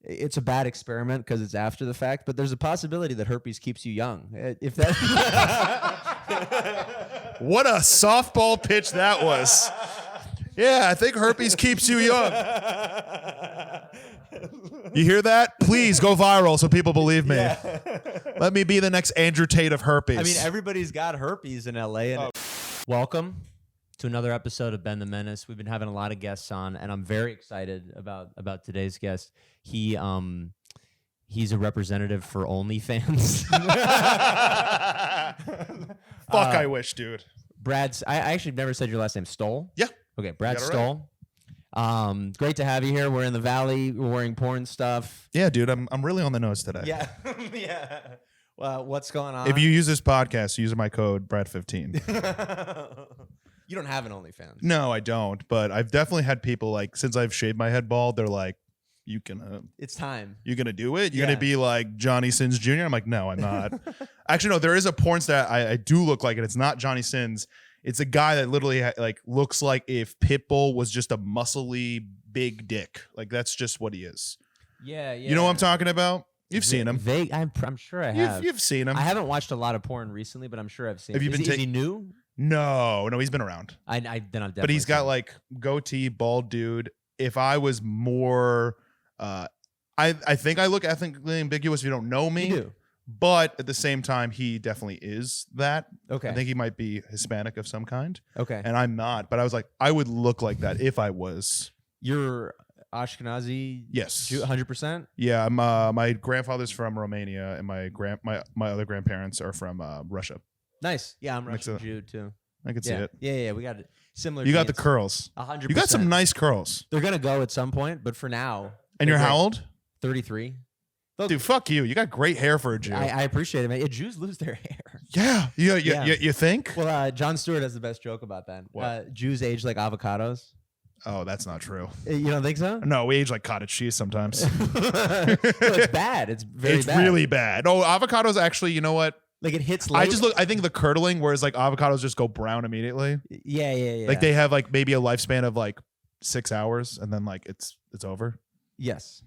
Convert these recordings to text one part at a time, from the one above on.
it's a bad experiment because it's after the fact, but there's a possibility that herpes keeps you young. If that. What a softball pitch that was. Yeah, I think herpes keeps you young. You hear that? Please go viral so people believe me. Yeah. Let me be the next Andrew Tate of herpes. I mean, everybody's got herpes in LA. And Welcome to another episode of Ben the Menace. We've been having a lot of guests on, and I'm very excited about today's guest. He's a representative for OnlyFans. Fuck, I wish, dude. I actually never said your last name. Stoll? Yeah. Okay, Brad Stoll. Right. Great to have you here. We're in the Valley. We're wearing porn stuff. Yeah, dude, I'm really on the nose today. Yeah. Yeah. Well, what's going on? If you use this podcast, use my code Brad15. You don't have an OnlyFans. No, I don't. But I've definitely had people like, since I've shaved my head bald, they're like, "You can." It's time. You're gonna do it. You're gonna be like Johnny Sins Jr. I'm like, no, I'm not. Actually, no. There is a porn star I do look like it. It's not Johnny Sins. It's a guy that literally like looks like if Pitbull was just a muscly big dick. Like that's just what he is. Yeah, yeah. You know what I'm talking about? You've seen him. Vague. I'm sure I have. You've seen him. I haven't watched a lot of porn recently, but I'm sure I've seen. Have you been? Is he new? No, he's been around. Then I've definitely. But he's got like goatee, bald dude. If I was more, I think I look ethnically ambiguous if you don't know me. You do. But at the same time, he definitely is that. Okay. I think he might be Hispanic of some kind. Okay. And I'm not. But I was like, I would look like that if I was. You're Ashkenazi? Yes. 100%? Yeah. I'm. My grandfather's from Romania, and my other grandparents are from Russia. Nice. Yeah, I'm Russian Jew too. I can see it. Yeah. We got similar. You got the curls. 100%. You got some nice curls. They're gonna go at some point, but for now. And you're how old? 33. Dude, fuck you. You got great hair for a Jew. I appreciate it, man. Yeah, Jews lose their hair. Yeah. You think? Well, Jon Stewart has the best joke about that. What? Jews age like avocados. Oh, that's not true. You don't think so? No, we age like cottage cheese sometimes. No, it's bad. It's very bad. It's really bad. Oh, avocados actually, you know what? Like it hits late. I think the curdling, whereas like avocados just go brown immediately. Yeah. Like they have like maybe a lifespan of like 6 hours and then like it's over. Yes.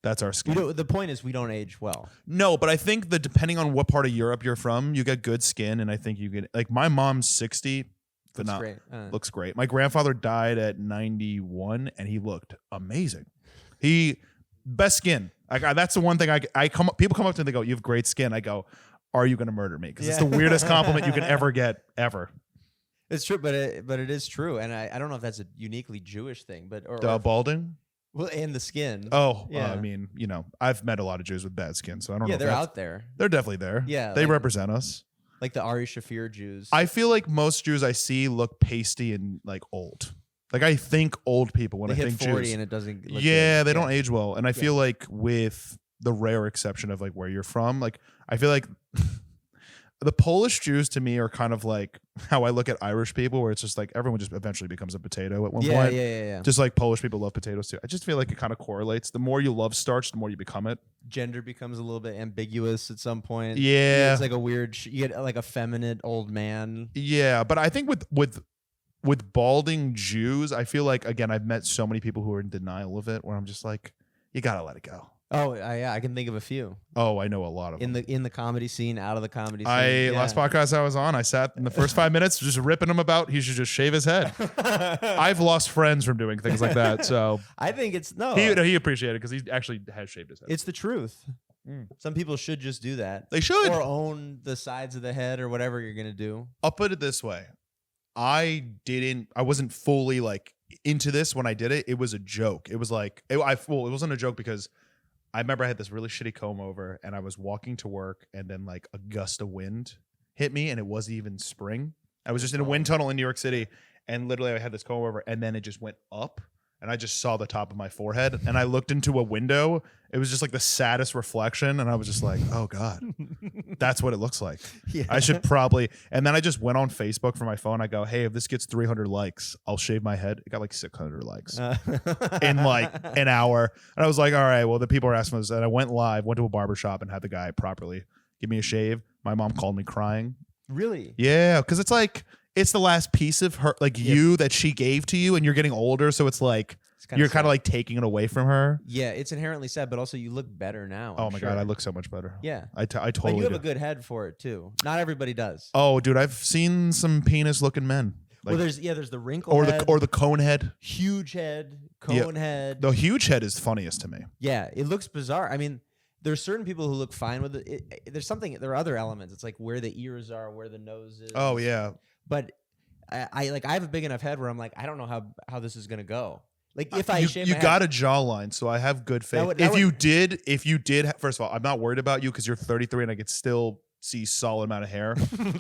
That's our skin. The point is we don't age well. No, but I think that depending on what part of Europe you're from, you get good skin, and I think you get like my mom's 60. Looks great. My grandfather died at 91, and he looked amazing. Best skin. That's the one thing people come up to me and they go, "You have great skin." I go, "Are you going to murder me?" Because it's the weirdest compliment you can ever get ever. It's true, but it is true, and I don't know if that's a uniquely Jewish thing, but or balding. Well, and the skin. Oh, yeah. I mean, I've met a lot of Jews with bad skin, so I don't know. Yeah, they're out there. They're definitely there. Yeah, they represent us. Like the Ari Shafir Jews. I feel like most Jews I see look pasty and like old. Like I think old people when I think Jews. They hit 40 and it doesn't look good. They don't age well. And I feel like with the rare exception of like where you're from, like I feel like the Polish Jews to me are kind of like how I look at Irish people, where it's just like everyone just eventually becomes a potato at one point. Yeah. Just like Polish people love potatoes too. I just feel like it kind of correlates. The more you love starch, the more you become it. Gender becomes a little bit ambiguous at some point. Yeah. It's like a weird, you get like a feminine old man. Yeah, but I think with balding Jews, I feel like, again, I've met so many people who are in denial of it, where I'm just like, you got to let it go. Oh, yeah, I can think of a few. Oh, I know a lot of them. In the comedy scene, out of the comedy scene. Last podcast I was on, I sat in the first 5 minutes just ripping him about he should just shave his head. I've lost friends from doing things like that, so I think it's he appreciated it because he actually has shaved his head. It's the truth. Some people should just do that. They should. Or own the sides of the head or whatever you're gonna do. I'll put it this way. I wasn't fully like into this when I did it. It was a joke. It was like it wasn't a joke because I remember I had this really shitty comb over and I was walking to work and then like a gust of wind hit me and it wasn't even spring. I was just in a wind tunnel in New York City and literally I had this comb over and then it just went up and I just saw the top of my forehead and I looked into a window. It was just like the saddest reflection and I was just like, oh God, that's what it looks like. Yeah. I should probably, and then I just went on Facebook for my phone. I go, hey, if this gets 300 likes, I'll shave my head. It got like 600 likes in like an hour. And I was like, all right, well, the people are asking this. And I went live, went to a barbershop and had the guy properly give me a shave. My mom called me crying. Really? Yeah. Cause it's like, it's the last piece of her, like you that she gave to you and you're getting older. So it's like, You're kind of like taking it away from her. Yeah, it's inherently sad, but also you look better now. Oh my God, I look so much better. Yeah. I totally And you have do. a good head for it too. Not everybody does. Oh, dude, I've seen some penis-looking men. Like, well, there's the wrinkle head, or the cone head. Huge head, cone head. The huge head is funniest to me. Yeah, it looks bizarre. I mean, there's certain people who look fine with it. There are other elements. It's like where the ears are, where the nose is. Oh yeah. But I have a big enough head where I'm like, I don't know how this is gonna go. Like if I shave you my got head, a jawline, so I have good faith. If you did, first of all, I'm not worried about you because you're 33 and I could still see solid amount of hair.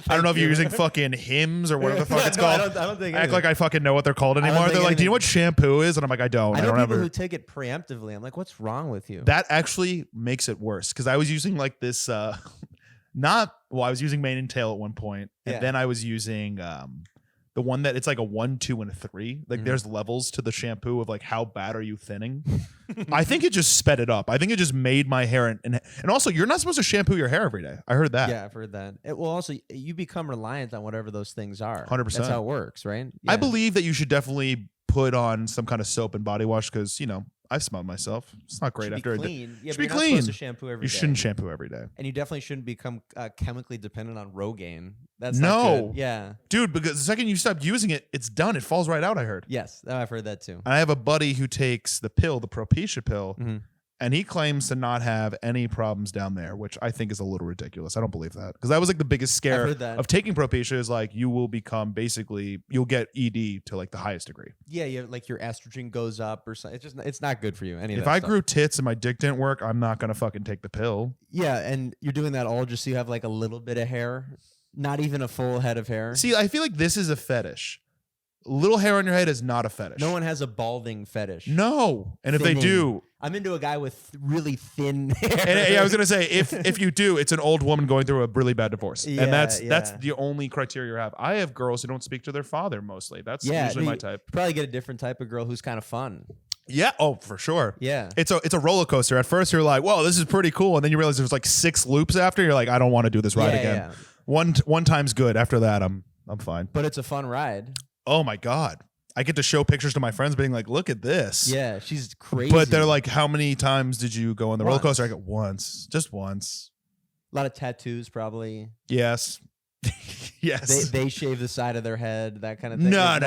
I don't know if you're using fucking Hims or whatever the fuck it's called. I don't think act like I fucking know what they're called anymore. They're like, do you know what shampoo is? And I'm like, I don't. I know don't people ever. who take it preemptively. I'm like, what's wrong with you? That actually makes it worse because I was using like this. I was using mane and tail at one point, and then I was using the one that it's like a 1, 2, and a 3. Like there's levels to the shampoo of like how bad are you thinning. I think it just sped it up. I think it just made my hair and also you're not supposed to shampoo your hair every day. I heard that. Yeah, I've heard that. It will also you become reliant on whatever those things are. 100%. That's how it works, right? Yeah. I believe that you should definitely put on some kind of soap and body wash because I smell myself. It's not great after a day. Yeah, should be you're clean. Not supposed to shampoo every day. You shouldn't shampoo every day. And you definitely shouldn't become chemically dependent on Rogaine. That's no. not good. Yeah. Dude, because the second you stop using it, it's done. It falls right out, I heard. Yes, I've heard that too. I have a buddy who takes the pill, the Propecia pill, and he claims to not have any problems down there, which I think is a little ridiculous. I don't believe that. Because that was like the biggest scare of taking Propecia is like you will become you'll get ED to like the highest degree. Yeah, like your estrogen goes up or something. It's not good for you. If I grew tits and my dick didn't work, I'm not going to fucking take the pill. Yeah, and you're doing that all just so you have like a little bit of hair, not even a full head of hair. See, I feel like this is a fetish. Little hair on your head is not a fetish. No one has a balding fetish. No. And if they do, I'm into a guy with really thin hair. And I was gonna say, if you do, it's an old woman going through a really bad divorce, and that's the only criteria you have. I have girls who don't speak to their father mostly. That's usually my type. You probably get a different type of girl who's kind of fun. Yeah. Oh, for sure. Yeah. It's a roller coaster. At first, you're like, "Whoa, this is pretty cool," and then you realize there's like 6 loops after. You're like, "I don't want to do this ride again." Yeah. One time's good. After that, I'm fine. But it's a fun ride. Oh my God. I get to show pictures to my friends being like, look at this. Yeah, she's crazy. But they're like, how many times did you go on the roller coaster? I go, once. Just once. A lot of tattoos, probably. Yes. Yes. They shave the side of their head, that kind of thing. No. I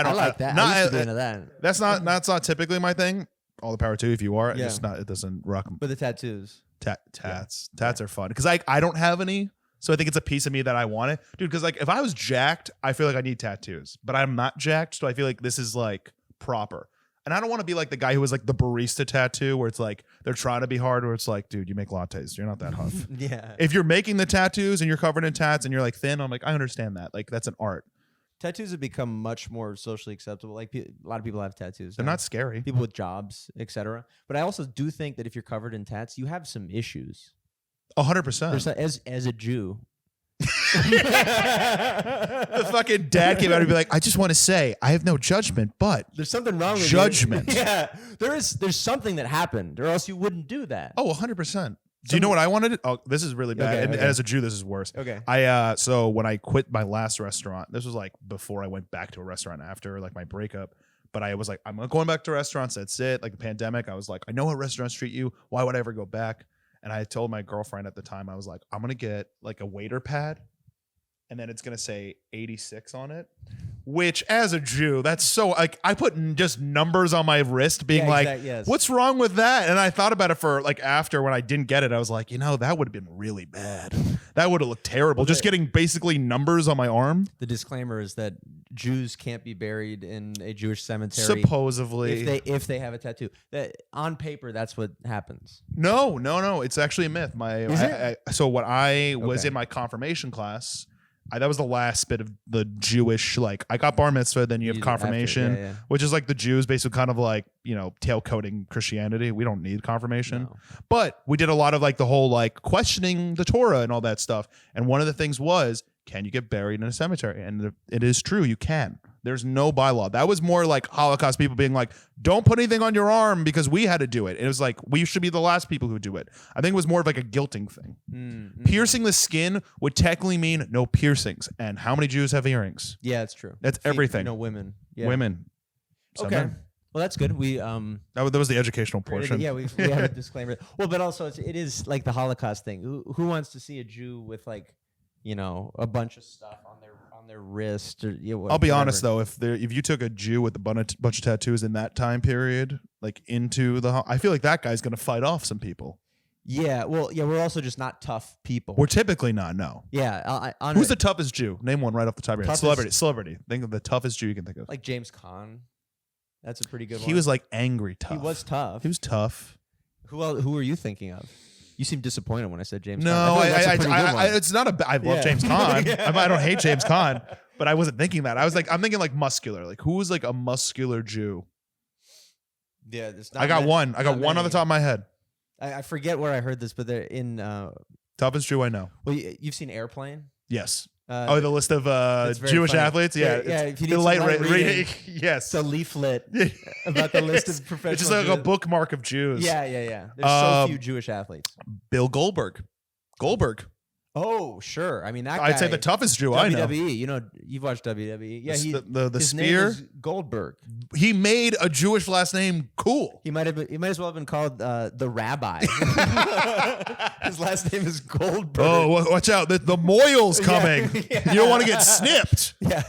don't like that. I used to be into that. That's not typically my thing. All the power to you if you are. Yeah. It doesn't rock. But the tattoos. Tats are fun. Because I don't have any. So I think it's a piece of me that I want it. Dude, because like if I was jacked, I feel like I need tattoos. But I'm not jacked, so I feel like this is like proper. And I don't want to be like the guy who was like the barista tattoo where it's like they're trying to be hard, where it's like, dude, you make lattes. You're not that huff. Yeah. If you're making the tattoos and you're covered in tats and you're like thin, I'm like, I understand that. Like that's an art. Tattoos have become much more socially acceptable. Like a lot of people have tattoos. They're not scary. People with jobs, etc. But I also do think that if you're covered in tats, you have some issues. 100%. As a Jew. The fucking dad came out and be like, I just want to say, I have no judgment, but there's something wrong with judgment. Yeah, there's something that happened, or else you wouldn't do that. Oh, 100%. Do you know what I wanted? Oh, this is really bad. Okay. And as a Jew, this is worse. Okay. So when I quit my last restaurant, this was like before I went back to a restaurant after like my breakup. But I was like, I'm going back to restaurants. That's it. Like the pandemic, I was like, I know how restaurants treat you. Why would I ever go back? And I told my girlfriend at the time, I was like, I'm going to get like a waiter pad. And then it's going to say 86 on it, which as a Jew, that's so like I put just numbers on my wrist being what's wrong with that? And I thought about it for like after when I didn't get it, I was like, that would have been really bad. That would have looked terrible. Just getting basically numbers on my arm. The disclaimer is that Jews can't be buried in a Jewish cemetery. Supposedly. If they have a tattoo. That on paper, that's what happens. No. It's actually a myth. So when I was in my confirmation class, that was the last bit of the Jewish, like I got bar mitzvah, then you have confirmation, which is like the Jews basically kind of like, tailcoating Christianity. We don't need confirmation, but we did a lot of like the whole like questioning the Torah and all that stuff. And one of the things was, can you get buried in a cemetery? And it is true. You can. There's no bylaw. That was more like Holocaust people being like, don't put anything on your arm because we had to do it. It was like, we should be the last people who do it. I think it was more of like a guilting thing. Mm-hmm. Piercing the skin would technically mean no piercings. And how many Jews have earrings? Yeah, it's true. That's everything. Women. Yeah. Women. Okay. Well, that's good. We that was the educational portion. Yeah, we have a disclaimer. Well, but also it is like the Holocaust thing. Who wants to see a Jew with like, a bunch of stuff on their wrist or I'll be honest though, if you took a Jew with a bunch of tattoos in that time period, like into I feel like that guy's gonna fight off some people. Yeah, well, yeah, we're also just not tough people. We're typically not. No. Yeah, who's the toughest Jew? Name one right off the top of your head. Celebrity. Think of the toughest Jew you can think of. Like James Caan. That's a pretty good one. He was like angry tough. He was tough. He was tough. Who are you thinking of? You seemed disappointed when I said James Caan. No, it's not a. I love James Caan. Yeah. I don't hate James Caan, but I wasn't thinking that. I'm thinking like muscular. Like who's like a muscular Jew? Yeah, I got one on the top of my head. I forget where I heard this, but they're in toughest Jew I know. Well, you've seen Airplane? Yes. The list of Jewish athletes. Yeah, If you need the light reading, yes, it's a leaflet about the list of professional. It's just like a bookmark of Jews. Yeah. There's so few Jewish athletes. Bill Goldberg. Oh, sure. I mean, that guy, I'd say the toughest Jew I know. WWE. You've watched WWE. Yeah, the his spear. Name is Goldberg. He made a Jewish last name cool. He might as well have been called the Rabbi. His last name is Goldberg. Oh, watch out! The moil's coming. Yeah. You don't want to get snipped. Yeah.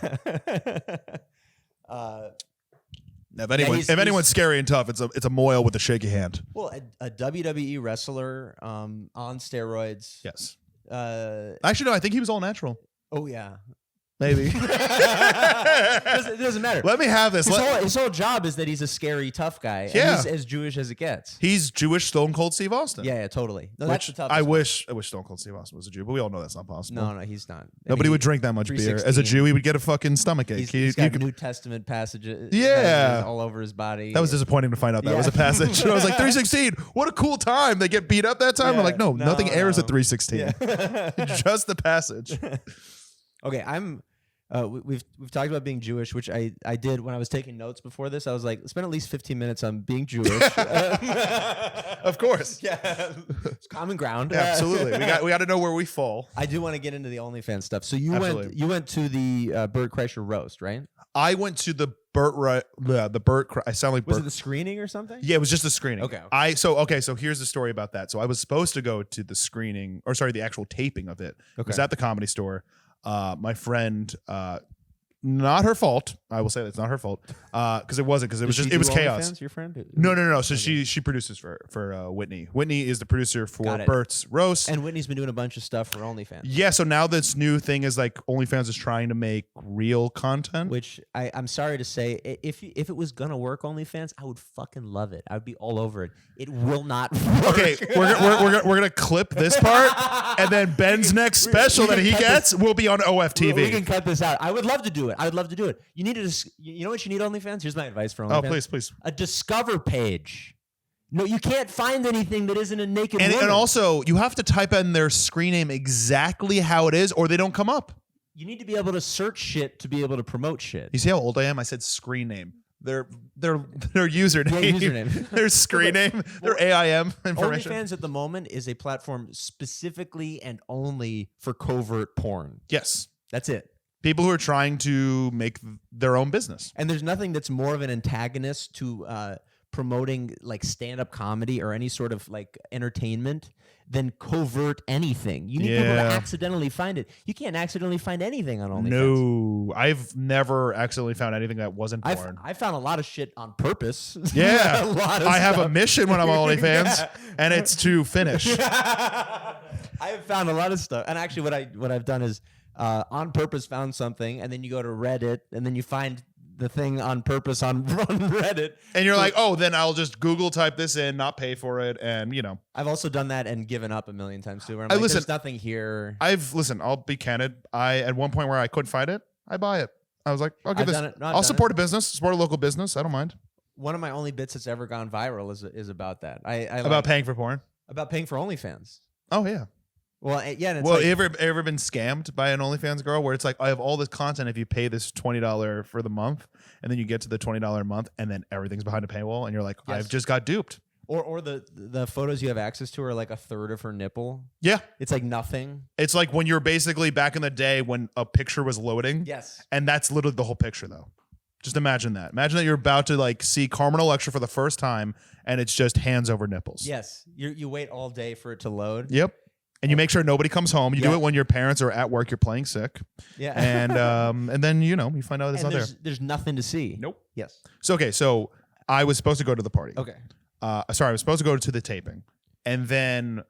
If anyone's scary and tough, it's a moil with a shaky hand. Well, a WWE wrestler on steroids. Yes. Actually, no. I think he was all natural. Oh yeah, maybe. It doesn't matter. Let me have this. His whole job is that he's a scary tough guy. Yeah, and he's as Jewish as it gets. He's Jewish Stone Cold Steve Austin. Yeah, totally. No, that's the toughest. I wish Stone Cold Steve Austin was a Jew, but we all know that's not possible. No, he's not. Nobody would drink that much beer. As a Jew, he would get a fucking stomach ache. He's got New Testament passages. Yeah, all over his body. That was disappointing to find out that was a passage. I was like, 316. What a cool time. They get beat up that time. I'm like, no, nothing airs at 316. Yeah. Just the passage. Okay, we've talked about being Jewish, which I did when I was taking notes before this. I was like, spend at least 15 minutes on being Jewish. Of course. Yeah. It's common ground. Yeah, absolutely. We got to know where we fall. I do want to get into the OnlyFans stuff. So you went to the Bert Kreischer roast, right? I went to the Bert I sound like Bert. Was it the screening or something? Yeah, it was just a screening. Okay. So here's the story about that. So I was supposed to go to the screening, the actual taping of it. It was at the Comedy Store. My friend, not her fault. I will say that's not her fault. Because it wasn't. Because it was chaos. OnlyFans, your friend? No. So she produces for Whitney. Whitney is the producer for Bert's roast. And Whitney's been doing a bunch of stuff for OnlyFans. Yeah. So now this new thing is like OnlyFans is trying to make real content. Which I'm sorry to say, if it was gonna work OnlyFans, I would fucking love it. I would be all over it. It will not work. Okay, we're gonna clip this part, and then Ben's next special that he gets will be on OFTV. We can cut this out. I would love to do it. I would love to do it. You need to. You know what you need, OnlyFans? Here's my advice for OnlyFans. Oh, please. A discover page. No, you can't find anything that isn't a naked woman. And also, you have to type in their screen name exactly how it is, or they don't come up. You need to be able to search shit to be able to promote shit. You see how old I am? I said screen name. Their username. Yeah, username. Their screen name. Their AIM information. OnlyFans at the moment is a platform specifically and only for covert porn. Yes. That's it. People who are trying to make their own business. And there's nothing that's more of an antagonist to promoting like stand-up comedy or any sort of like entertainment than covert anything. You need people to accidentally find it. You can't accidentally find anything on OnlyFans. No, I've never accidentally found anything that wasn't porn. I found a lot of shit on purpose. Yeah. I have a mission when I'm on OnlyFans, and it's to finish. I have found a lot of stuff. And actually what I've done is on purpose found something, and then you go to Reddit, and then you find the thing on purpose on Reddit. And you're like, oh, then I'll just Google type this in, not pay for it, and I've also done that and given up a million times too. Where I'm like, there's nothing here. I'll be candid. At one point where I couldn't find it, I buy it. I was like, I'll give this. I'll support a business, support a local business. I don't mind. One of my only bits that's ever gone viral is about that. About paying for porn? About paying for OnlyFans. Oh, yeah. Well, yeah. And it's well, ever been scammed by an OnlyFans girl where it's like, I have all this content if you pay this $20 for the month, and then you get to the $20 a month, and then everything's behind a paywall, and you're like, I've just got duped. Or the photos you have access to are like a third of her nipple. Yeah. It's like nothing. It's like when you're basically back in the day when a picture was loading. Yes. And that's literally the whole picture, though. Just imagine that. Imagine that you're about to like see Carmen Electra for the first time, and it's just hands over nipples. Yes, you wait all day for it to load. Yep. And you make sure nobody comes home. You do it when your parents are at work. You're playing sick. Yeah. And then you find out it's not there. There's nothing to see. Nope. Yes. So I was supposed to go to the party. Okay. I was supposed to go to the taping, and then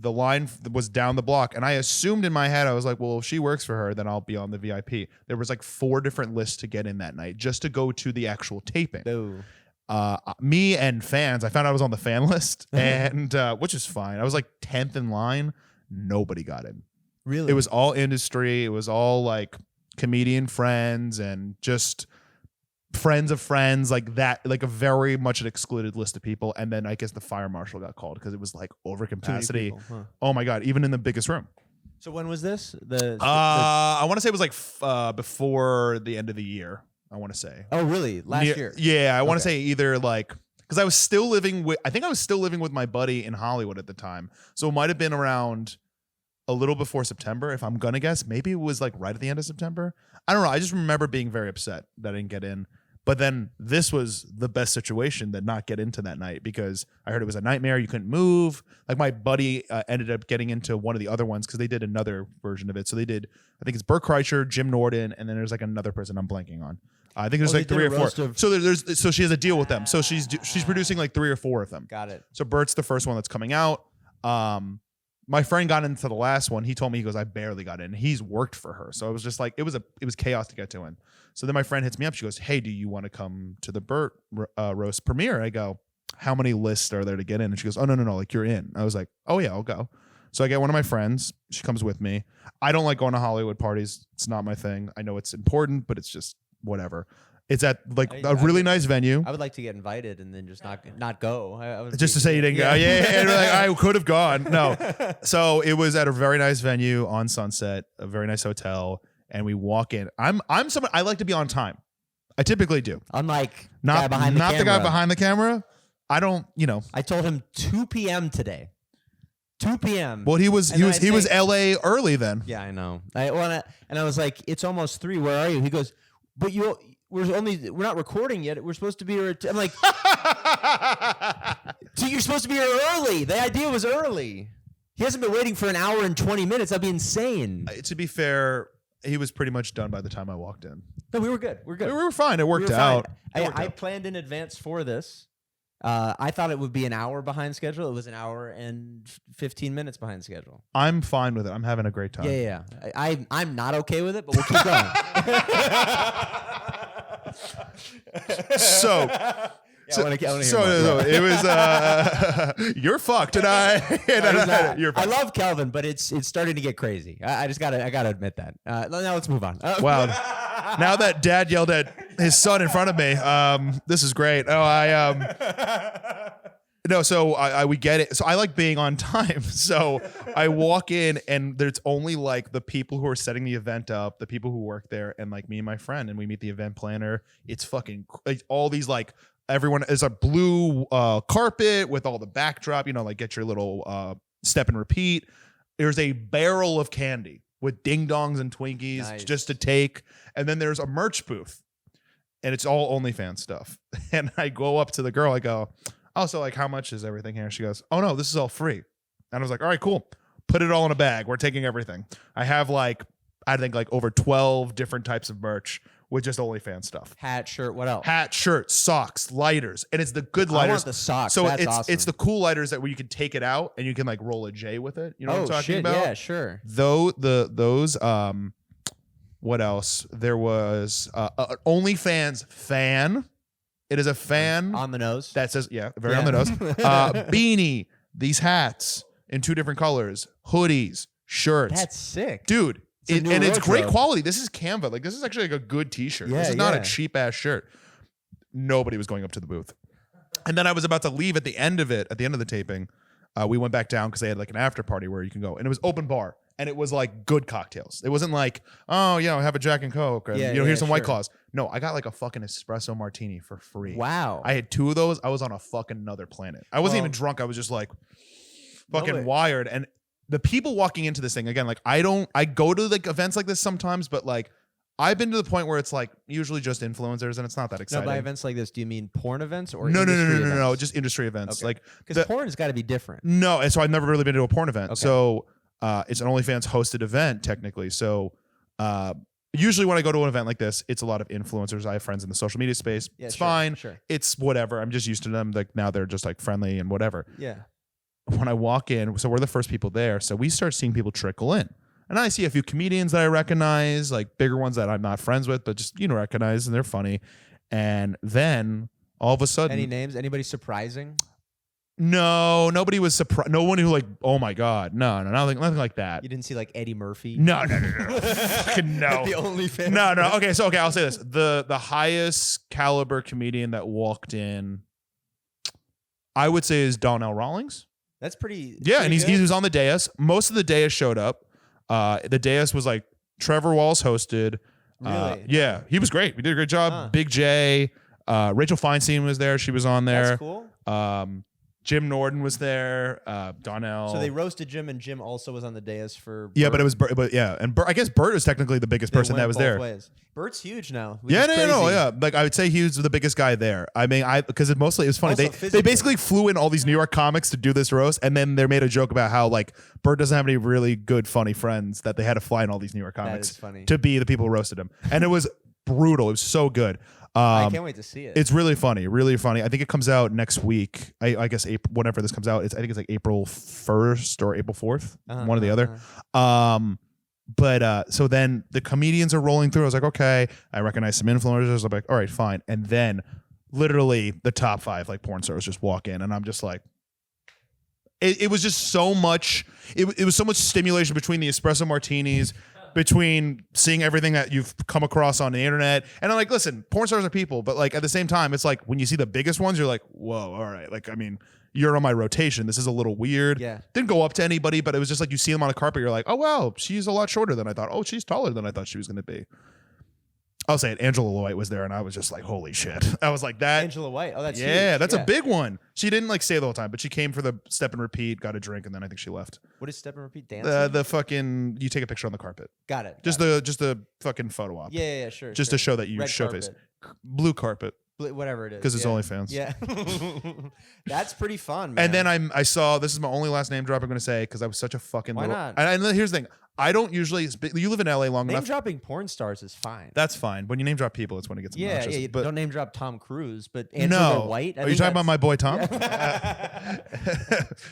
the line was down the block, and I assumed in my head, I was like, well, if she works for her, then I'll be on the VIP. There was like 4 different lists to get in that night just to go to the actual taping. Me and fans, I found out I was on the fan list, and which is fine. I was like 10th in line. Nobody got in. Really? It was all industry. It was all like comedian friends and just friends of friends, like that, like a very much an excluded list of people. And then I guess the fire marshal got called because it was like over capacity. Oh my God, even in the biggest room. So when was this? I want to say it was like before the end of the year. I want to say. Oh, really? Last year? Yeah, I want to say either like because I was still living with. I think I was still living with my buddy in Hollywood at the time, so it might have been around a little before September, if I'm gonna guess. Maybe it was like right at the end of September. I don't know. I just remember being very upset that I didn't get in. But then this was the best situation to not get into that night because I heard it was a nightmare. You couldn't move. Like my buddy ended up getting into one of the other ones because they did another version of it. So they did, I think it's Burt Kreischer, Jim Norton, and then there's like another person I'm blanking on. I think there's like 3 or 4. So she has a deal with them. So she's producing like 3 or 4 of them. Got it. So Burt's the first one that's coming out. My friend got into the last one. He told me, he goes, I barely got in. He's worked for her. So it was just like, it was chaos to get to in. So then my friend hits me up. She goes, hey, do you want to come to the Burt roast premiere? I go, how many lists are there to get in? And she goes, oh, no. Like you're in. I was like, oh yeah, I'll go. So I get one of my friends. She comes with me. I don't like going to Hollywood parties. It's not my thing. I know it's important, but it's just whatever. It's at like a really nice venue. I would like to get invited and then just not go. Just to say you didn't go. Yeah. Like, I could have gone. No. So it was at a very nice venue on Sunset, a very nice hotel, and we walk in. I'm someone I like to be on time. I typically do. Unlike not the guy behind the camera. I don't. I told him 2 p.m. today. 2 p.m. Well, he was LA early then. Yeah, I know. And I was like, it's almost 3. Where are you? He goes, but we're not recording yet. We're supposed to be here. I'm like, so you're supposed to be here early. The idea was early. He hasn't been waiting for an hour and 20 minutes. That'd be insane. To be fair, he was pretty much done by the time I walked in. No, we were good. We were fine. It worked out. I planned in advance for this. I thought it would be an hour behind schedule. It was an hour and 15 minutes behind schedule. I'm fine with it. I'm having a great time. Yeah. I'm not okay with it, but we'll keep going. So it was you're fucked and I love Kelvin, but it's starting to get crazy. I gotta admit that. Now let's move on. Wow. Now that dad yelled at his son in front of me, this is great. We get it. So I like being on time. So I walk in and there's only like the people who are setting the event up, the people who work there, and like me and my friend, and we meet the event planner. It's fucking like all these like everyone is a blue carpet with all the backdrop, like get your little step and repeat. There's a barrel of candy with ding dongs and Twinkies just to take. And then there's a merch booth and it's all OnlyFans stuff. And I go up to the girl, I go, oh, so like how much is everything here? She goes, oh no, this is all free. And I was like, all right, cool. Put it all in a bag. We're taking everything. I have I think over 12 different types of merch with just OnlyFans stuff. Hat, shirt, what else? Hat, shirt, socks, lighters. And it's the good lighters. I want the socks. So That's it's awesome. It's the cool lighters that where you can take it out and you can like roll a J with it. You know what I'm talking about? Yeah, sure. Those what else? There was an OnlyFans fan. It is a fan on the nose. That says, very on the nose. Beanie, these hats in 2 different colors, hoodies, shirts. That's sick. Dude. It's great quality. This is Canva. Like this is actually like a good t-shirt. This is not a cheap ass shirt. Nobody was going up to the booth. And then I was about to leave at the end of the taping. We went back down because they had like an after party where you can go. And it was open bar. And it was like good cocktails. It wasn't like, have a Jack and Coke. Or, here's some White Claws. No, I got like a fucking espresso martini for free. Wow. I had 2 of those. I was on a fucking another planet. I wasn't even drunk. I was just like fucking wired. And the people walking into this thing, again, like I go to like events like this sometimes, but like I've been to the point where it's like usually just influencers, and it's not that exciting. No, by events like this, do you mean porn events or No, just industry events. Okay. Like because porn has got to be different. No, and so I've never really been to a porn event. Okay. So it's an OnlyFans hosted event technically. So usually when I go to an event like this, it's a lot of influencers. I have friends in the social media space. Yeah, it's fine. Sure. It's whatever. I'm just used to them. Like now they're just like friendly and whatever. Yeah. When I walk in, so we're the first people there. So we start seeing people trickle in. And I see a few comedians that I recognize, like bigger ones that I'm not friends with, but just, recognize, and they're funny. And then all of a sudden... Any names? Anybody surprising? No, nobody was surprised. No one who like, oh my God. No, nothing like that. You didn't see like Eddie Murphy? No. Fucking no. The only fan. No. Okay, I'll say this. The highest caliber comedian that walked in, I would say, is Donnell Rawlings. That's pretty... Yeah, pretty and he was on the dais. Most of the dais showed up. The dais was like Trevor Walls hosted. Really? Yeah, he was great. We did a great job. Big J, Rachel Feinstein was there. She was on there. That's cool. Jim Norton was there. Donnell. So they roasted Jim, and Jim also was on the dais for. Yeah, but it was and Bert, I guess Bert was technically the biggest person that was there. Ways. Bert's huge now. Yeah. Like I would say he was the biggest guy there. I mean, because it was funny. They basically flew in all these New York comics to do this roast, and then they made a joke about how like Bert doesn't have any really good funny friends, that they had to fly in all these New York comics to be the people who roasted him, and it was brutal. It was so good. I can't wait to see it. It's really funny. I think it comes out next week. I guess April, whenever this comes out. I think it's like April 1st or April 4th, one or the other. But so then the comedians are rolling through. I was like, okay, I recognize some influencers. I'm like, all right, fine. And then literally the top 5 like porn stars just walk in, and I'm just like, it was just so much. It was so much stimulation between the espresso martinis, between seeing everything that you've come across on the internet. And I'm like, listen, porn stars are people, but like at the same time, it's like when you see the biggest ones, you're like, whoa, all right. Like, I mean, you're on my rotation. This is a little weird. Yeah. Didn't go up to anybody, but it was just like you see them on a carpet. You're like, oh, wow, she's a lot shorter than I thought. Oh, she's taller than I thought she was going to be. I'll say it. Angela White was there, and I was just like, holy shit. I was like, that. Angela White. Oh, that's huge. That's a big one. She didn't like stay the whole time, but she came for the step and repeat, got a drink, and then I think she left. What is step and repeat? Dancing? The fucking, you take a picture on the carpet. Got it. Just the fucking photo op. Yeah, sure. Just to show that you showcase. Blue carpet. Whatever it is. Because it's OnlyFans. Yeah. That's pretty fun, man. And then I saw, this is my only last name drop I'm going to say, because I was such a fucking Why not? And here's the thing. I don't usually, you live in LA long enough. Name dropping porn stars is fine. That's fine. When you name drop people, it's when it gets obnoxious. Yeah, but don't name drop Tom Cruise, but Angela White. Are you talking about my boy Tom? Yeah.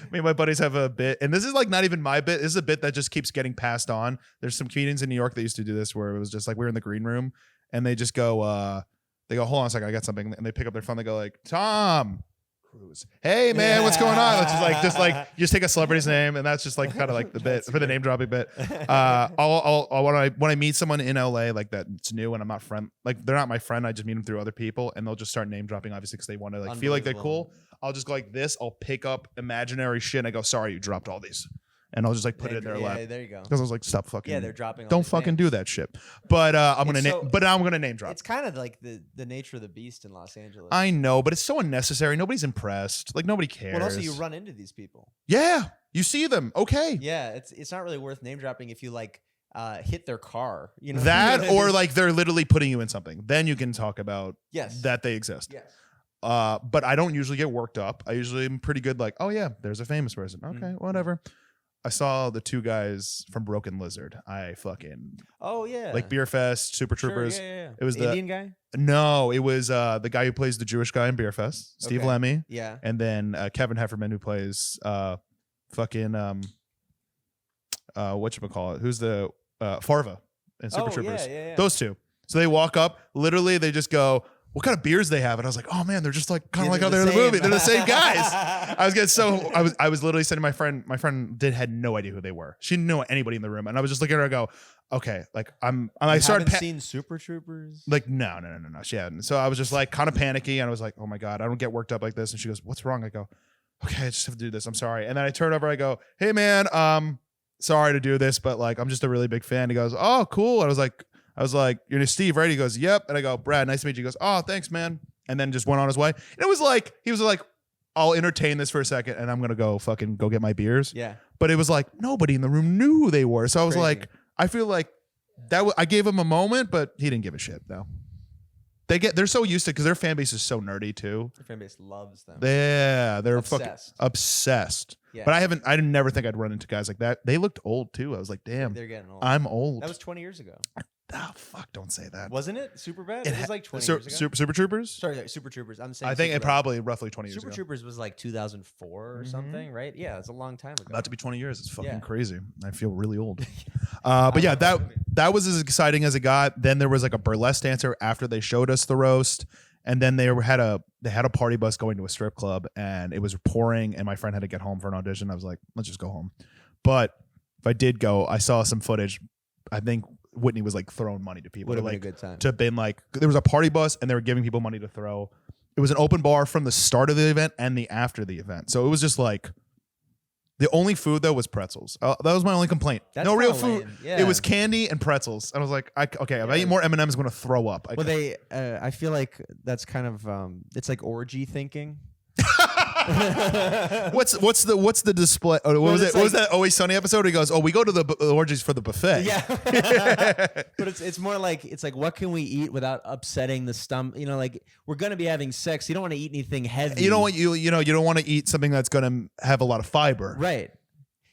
Me and my buddies have a bit, and this is like not even my bit. This is a bit that just keeps getting passed on. There's some comedians in New York that used to do this, where it was just like we're in the green room, and they just go, hold on a second, I got something, and they pick up their phone. They go like, Tom Cruise. Hey man, what's going on? It's just like you just take a celebrity's name, and that's just like kind of like the bit for the name dropping bit. I'll when I meet someone in LA like that, it's new and I'm not like they're not my friend. I just meet them through other people, and they'll just start name dropping, obviously because they want to like feel like they're cool. I'll just go like this. I'll pick up imaginary shit, and I go, sorry, you dropped all these. And I'll just like put it in their lap. Yeah, there you go. Because I was like, stop fucking. Yeah, they're dropping. Don't fucking do that shit. But I'm gonna name drop. It's kind of like the nature of the beast in Los Angeles. I know, but it's so unnecessary. Nobody's impressed. Like nobody cares. Well, also you run into these people. Yeah, you see them. Okay. Yeah, it's not really worth name dropping if you like hit their car. You know that, or like they're literally putting you in something. Then you can talk about that they exist. Yes. But I don't usually get worked up. I usually am pretty good. Like, oh yeah, there's a famous person. Okay, whatever. I saw the 2 guys from Broken Lizard. I fucking like Beer Fest, Super Troopers. Yeah. It was the Indian guy. No, it was the guy who plays the Jewish guy in Beer Fest, Steve Lemmy. Yeah, and then Kevin Heffernan who plays whatchamacallit, who's the Farva in Super Troopers. Yeah. Those 2. So they walk up. Literally, they just go, what kind of beers they have? And I was like, oh man, they're just like kind of like how they're in the movie. They're the same guys. I was literally saying to my friend had no idea who they were. She didn't know anybody in the room. And I was just looking at her and go, okay, like I started seen Super Troopers? Like, no. She hadn't. So I was just like kind of panicky, and I was like, oh my God, I don't get worked up like this. And she goes, what's wrong? I go, okay, I just have to do this. I'm sorry. And then I turn over, I go, hey man, sorry to do this, but like I'm just a really big fan. He goes, oh, cool. I was like, you're Steve, right? He goes, yep. And I go, Brad, nice to meet you. He goes, oh, thanks, man. And then just went on his way. And it was like, he was like, I'll entertain this for a second, and I'm going to go get my beers. Yeah. But it was like, nobody in the room knew who they were. So I was like, I feel like I gave him a moment, but he didn't give a shit though. They're so used to, because their fan base is so nerdy too. Their fan base loves them. They're Obsessed. fucking obsessed. Yeah. But I didn't never think I'd run into guys like that. They looked old too. I was like, damn, They're getting old. I'm old. That was 20 years ago. Oh fuck! Don't say that. Wasn't it? Super bad? It was like 20 years ago. Super Troopers. Sorry, Super Troopers. I'm saying. I think Super it probably roughly 20 years Super ago. Troopers was like 2004 or something, right? Yeah, it's a long time ago. About to be 20 years. It's fucking Yeah. crazy. I feel really old. But yeah, that was as exciting as it got. Then there was like a burlesque dancer after they showed us the roast, and then they had a party bus going to a strip club, and it was pouring, and my friend had to get home for an audition. I was like, let's just go home. But if I did go, I saw some footage. I think Whitney was like throwing money to people. Would have to, been like, a good time. to been like, there was a party bus and they were giving people money to throw. It was an open bar from the start of the event and the after the event. So it was just like, the only food though was pretzels. That was my only complaint. That's no real kinda food. lame. Yeah. It was candy and pretzels. And I was like, okay, if I eat more M&Ms, I'm going to throw up. Well, I feel like that's kind of, it's like orgy thinking. what's the display? What was it? What was that Always Sunny episode? He goes, "Oh, we go to the orgies for the buffet." Yeah, but it's more like what can we eat without upsetting the stomach? You know, like we're gonna be having sex. You don't want to eat anything heavy. You don't want you don't want to eat something that's gonna have a lot of fiber. Right.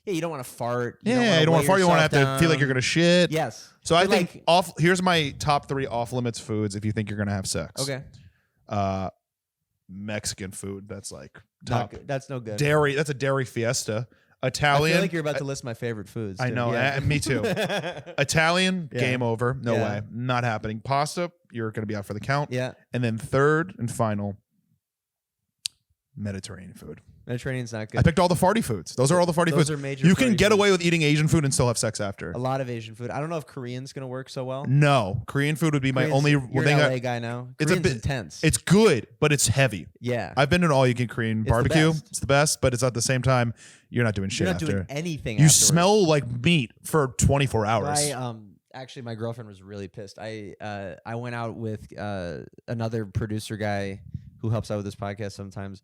Yeah, you don't want to fart. You don't want to fart. You want to have to feel like you're gonna shit. Yes. So I think here's my top 3 off limits foods if you think you're gonna have sex. Okay. Mexican food. That's like Not top. good. That's no good. Dairy. That's a dairy fiesta. Italian. I feel like you're about to list my favorite foods. I too. know. Yeah. Me too. Italian. Yeah. Game over. No Yeah. way. Not happening. Pasta. You're gonna be out for the count. Yeah. And then third and final, Mediterranean food. Mediterranean's not good. I picked all the farty foods. Those are all the farty foods. Those are major. You can farty get foods. away with eating Asian food and still have sex after. A lot of Asian food. I don't know if Korean's gonna work so well. No, Korean food would be my Korean's- only You're thing. an LA guy now. It's a Korean's bit intense. It's good, but it's heavy. Yeah. I've been to an all-you-can Korean It's the barbecue. best. It's the best, but it's at the same time you're not doing shit You're not after. doing anything. You afterwards. smell like meat for 24 hours. Actually, my girlfriend was really pissed. I went out with another producer guy who helps out with this podcast sometimes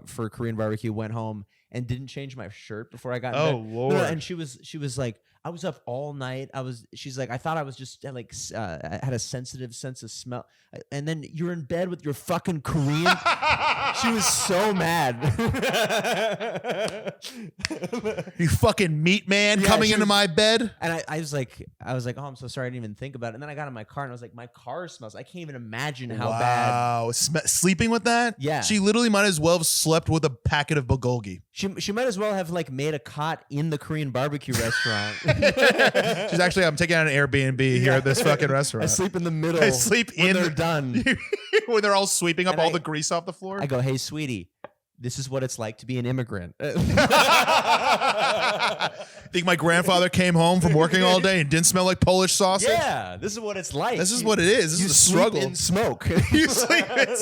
for Korean barbecue. Went home and didn't change my shirt before I got. Oh, in bed. Lord. And she was like, I was up all night. She's like, I thought I was just like I had a sensitive sense of smell. And then you're in bed with your fucking Korean. She was so mad. You fucking meat man Yeah, coming she into was- my bed. And I was like, oh, I'm so sorry. I didn't even think about it. And then I got in my car and I was like, my car smells. I can't even imagine how bad. Wow, sleeping with that? Yeah. She literally might as well have slept with a packet of bulgogi. She might as well have like made a cot in the Korean barbecue restaurant. She's actually, I'm taking out an Airbnb here at this fucking restaurant. I sleep in the middle. I sleep when in they're the- done. when they're all sweeping up And all I- the grease off the floor. I go, hey, sweetie, this is what it's like to be an immigrant. Think my grandfather came home from working all day and didn't smell like Polish sausage? Yeah, this is what it's like. This is what it is. This you is a sleep struggle. in smoke. You sleep in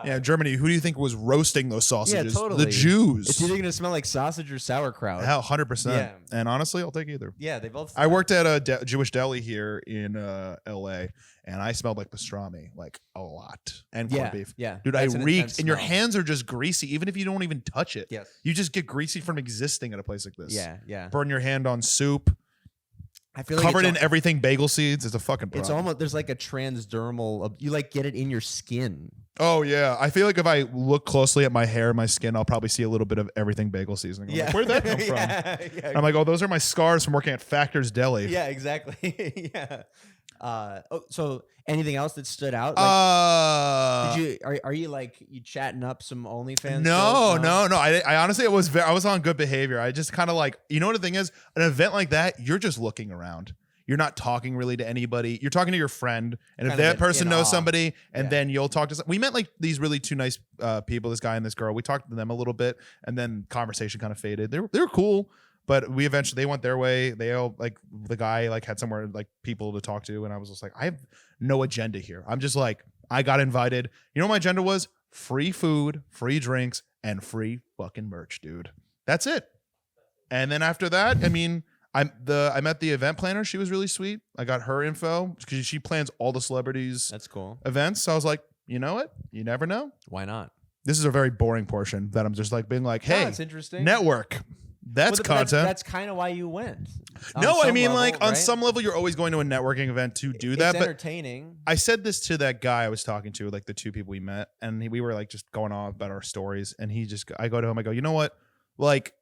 Yeah, Germany. Who do you think was roasting those sausages? Yeah, totally. The Jews. It's either going to smell like sausage or sauerkraut. Hell, 100%. Yeah. And honestly, I'll take either. Yeah, they both. I worked at a Jewish deli here in L.A. and I smelled like pastrami like a lot and corned beef. Yeah, Dude, that's I an reeked, intense and your smell. hands are just greasy, even if you don't even touch it. Yes. You just get greasy from existing at a place like this. Yeah, yeah. Burn your hand on soup, I feel like covered it's in everything bagel seeds. It's a fucking problem. It's almost there's like a transdermal. You like get it in your skin. Oh yeah, I feel like if I look closely at my hair and my skin, I'll probably see a little bit of everything bagel seasoning. I'm like, where'd that come from? Yeah. I'm like, oh, those are my scars from working at Factor's Deli. Yeah, exactly. Yeah. So anything else that stood out? Did you are you like you chatting up some OnlyFans? No. girls? I honestly I was on good behavior. I just kind of like, you know what the thing is? An event like that, you're just looking around. You're not talking really to anybody. You're talking to your friend, and if Kinda that person in knows awe. somebody, and Yeah. then you'll talk to. We met like these really two nice people, this guy and this girl. We talked to them a little bit, and then conversation kind of faded. They were cool, but we eventually they went their way. They all like the guy like had somewhere like people to talk to, and I was just like, I have no agenda here. I'm just like, I got invited. You know what my agenda was? Free food, free drinks, and free fucking merch, dude. That's it. And then after that, I mean. I met the event planner. She was really sweet. I got her info because she plans all the celebrities' That's cool. events. So I was like, you know what? You never know. Why not? This is a very boring portion that I'm just like being like, hey, It's interesting. network. That's content. That's kind of why you went. No, I mean, level, like on right? some level, you're always going to a networking event to do that. It's But entertaining. I said this to that guy I was talking to, like the two people we met, and we were like just going on about our stories. And I go to him, I go, you know what? Like,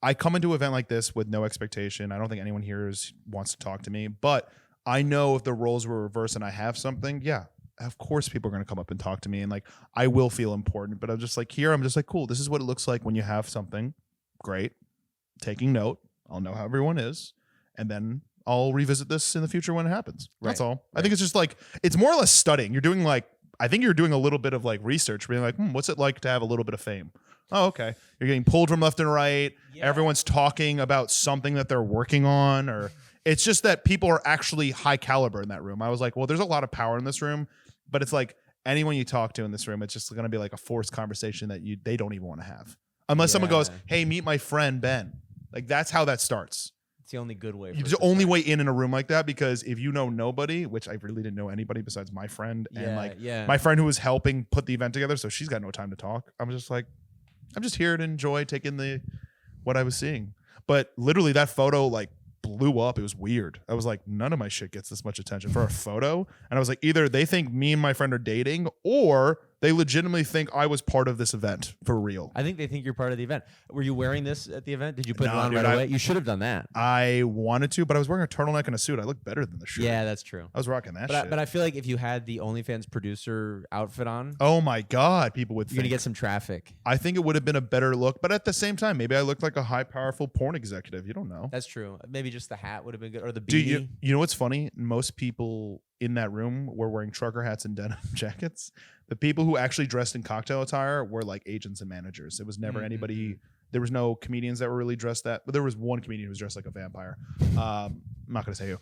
I come into an event like this with no expectation. I don't think anyone here wants to talk to me, but I know if the roles were reversed and I have something, yeah, of course people are going to come up and talk to me, and like I will feel important. But I'm just like, here, I'm just like, cool. This is what it looks like when you have something. Great. Taking note. I'll know how everyone is, and then I'll revisit this in the future when it happens. That's all. I think it's just like, it's more or less studying. You're doing like, I think you're doing a little bit of like research, being like, what's it like to have a little bit of fame? Oh, okay. You're getting pulled from left and right. Yeah. Everyone's talking about something that they're working on, or it's just that people are actually high caliber in that room. I was like, well, there's a lot of power in this room, but it's like anyone you talk to in this room, it's just going to be like a forced conversation that they don't even want to have. Unless someone goes, hey, meet my friend, Ben. Like that's how that starts. It's the only good way. It's the only way in a room like that, because if you know nobody, which I really didn't know anybody besides my friend and my friend who was helping put the event together, so she's got no time to talk. I'm just like, I'm just here to enjoy taking what I was seeing. But literally that photo like blew up. It was weird. I was like, none of my shit gets this much attention for a photo. And I was like, either they think me and my friend are dating, or they legitimately think I was part of this event for real. I think they think you're part of the event. Were you wearing this at the event? Did you put it on dude, right away? You should have done that. I wanted to, but I was wearing a turtleneck and a suit. I looked better than the shirt. Yeah, that's true. I was rocking that shit. But I feel like if you had the OnlyFans producer outfit on, oh my God, people would you're going to get some traffic. I think it would have been a better look, but at the same time, maybe I looked like a high, powerful porn executive. You don't know. That's true. Maybe just the hat would have been good, or the beanie. Dude, you know what's funny? Most people in that room were wearing trucker hats and denim jackets. The people who actually dressed in cocktail attire were like agents and managers. It was never anybody. There was no comedians that were really dressed that, but there was one comedian who was dressed like a vampire. I'm not going to say who,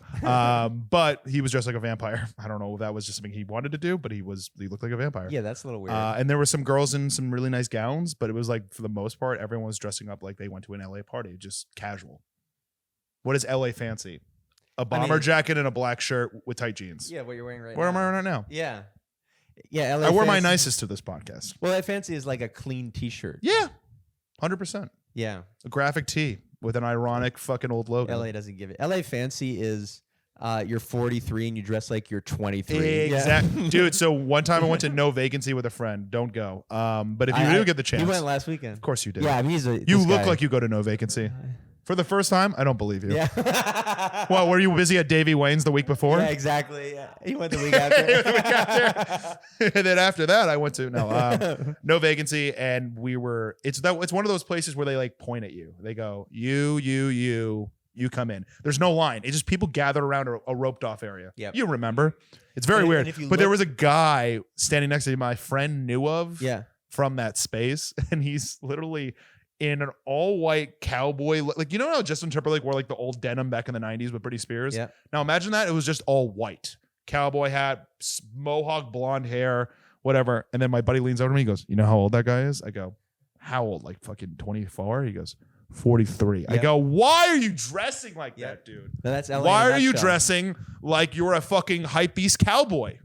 but he was dressed like a vampire. I don't know if that was just something he wanted to do, but he looked like a vampire. Yeah, that's a little weird. And there were some girls in some really nice gowns, but it was like, for the most part, everyone was dressing up like they went to an LA party, just casual. What is LA fancy? A bomber jacket and a black shirt with tight jeans. Yeah, what you're wearing right now. Where am I right now? Yeah. Yeah, LA I wore my fancy. nicest to this podcast. Well, LA fancy is like a clean t-shirt. Yeah, 100%. Yeah. A graphic tee with an ironic fucking old logo. LA doesn't give it. LA fancy is you're 43 and you dress like you're 23. Exactly. Yeah. Dude, so one time I went to No Vacancy with a friend. Don't go. But if you do get the chance. You went last weekend. Of course you did. Yeah, I mean, you look like you go to No Vacancy. For the first time, I don't believe you. Yeah. Well, were you busy at Davy Wayne's the week before? Yeah, exactly. Yeah. He went the week after. And then after that, I went to No Vacancy, and it's one of those places where they like point at you. They go, you come in. There's no line. It's just people gathered around a roped off area. Yep. You remember? It's very weird. But there was a guy standing next to me my friend knew of from that space, and he's literally in an all-white cowboy, like, you know how Justin Timberlake wore like the old denim back in the 90s with Britney Spears? Yeah. Now imagine that. It was just all white. Cowboy hat, mohawk blonde hair, whatever. And then my buddy leans over to me. He goes, you know how old that guy is? I go, how old? Like fucking 24? He goes, 43. I go, why are you dressing like that, dude? No, that's LA. Why are you dressing like you're a fucking hypebeast cowboy?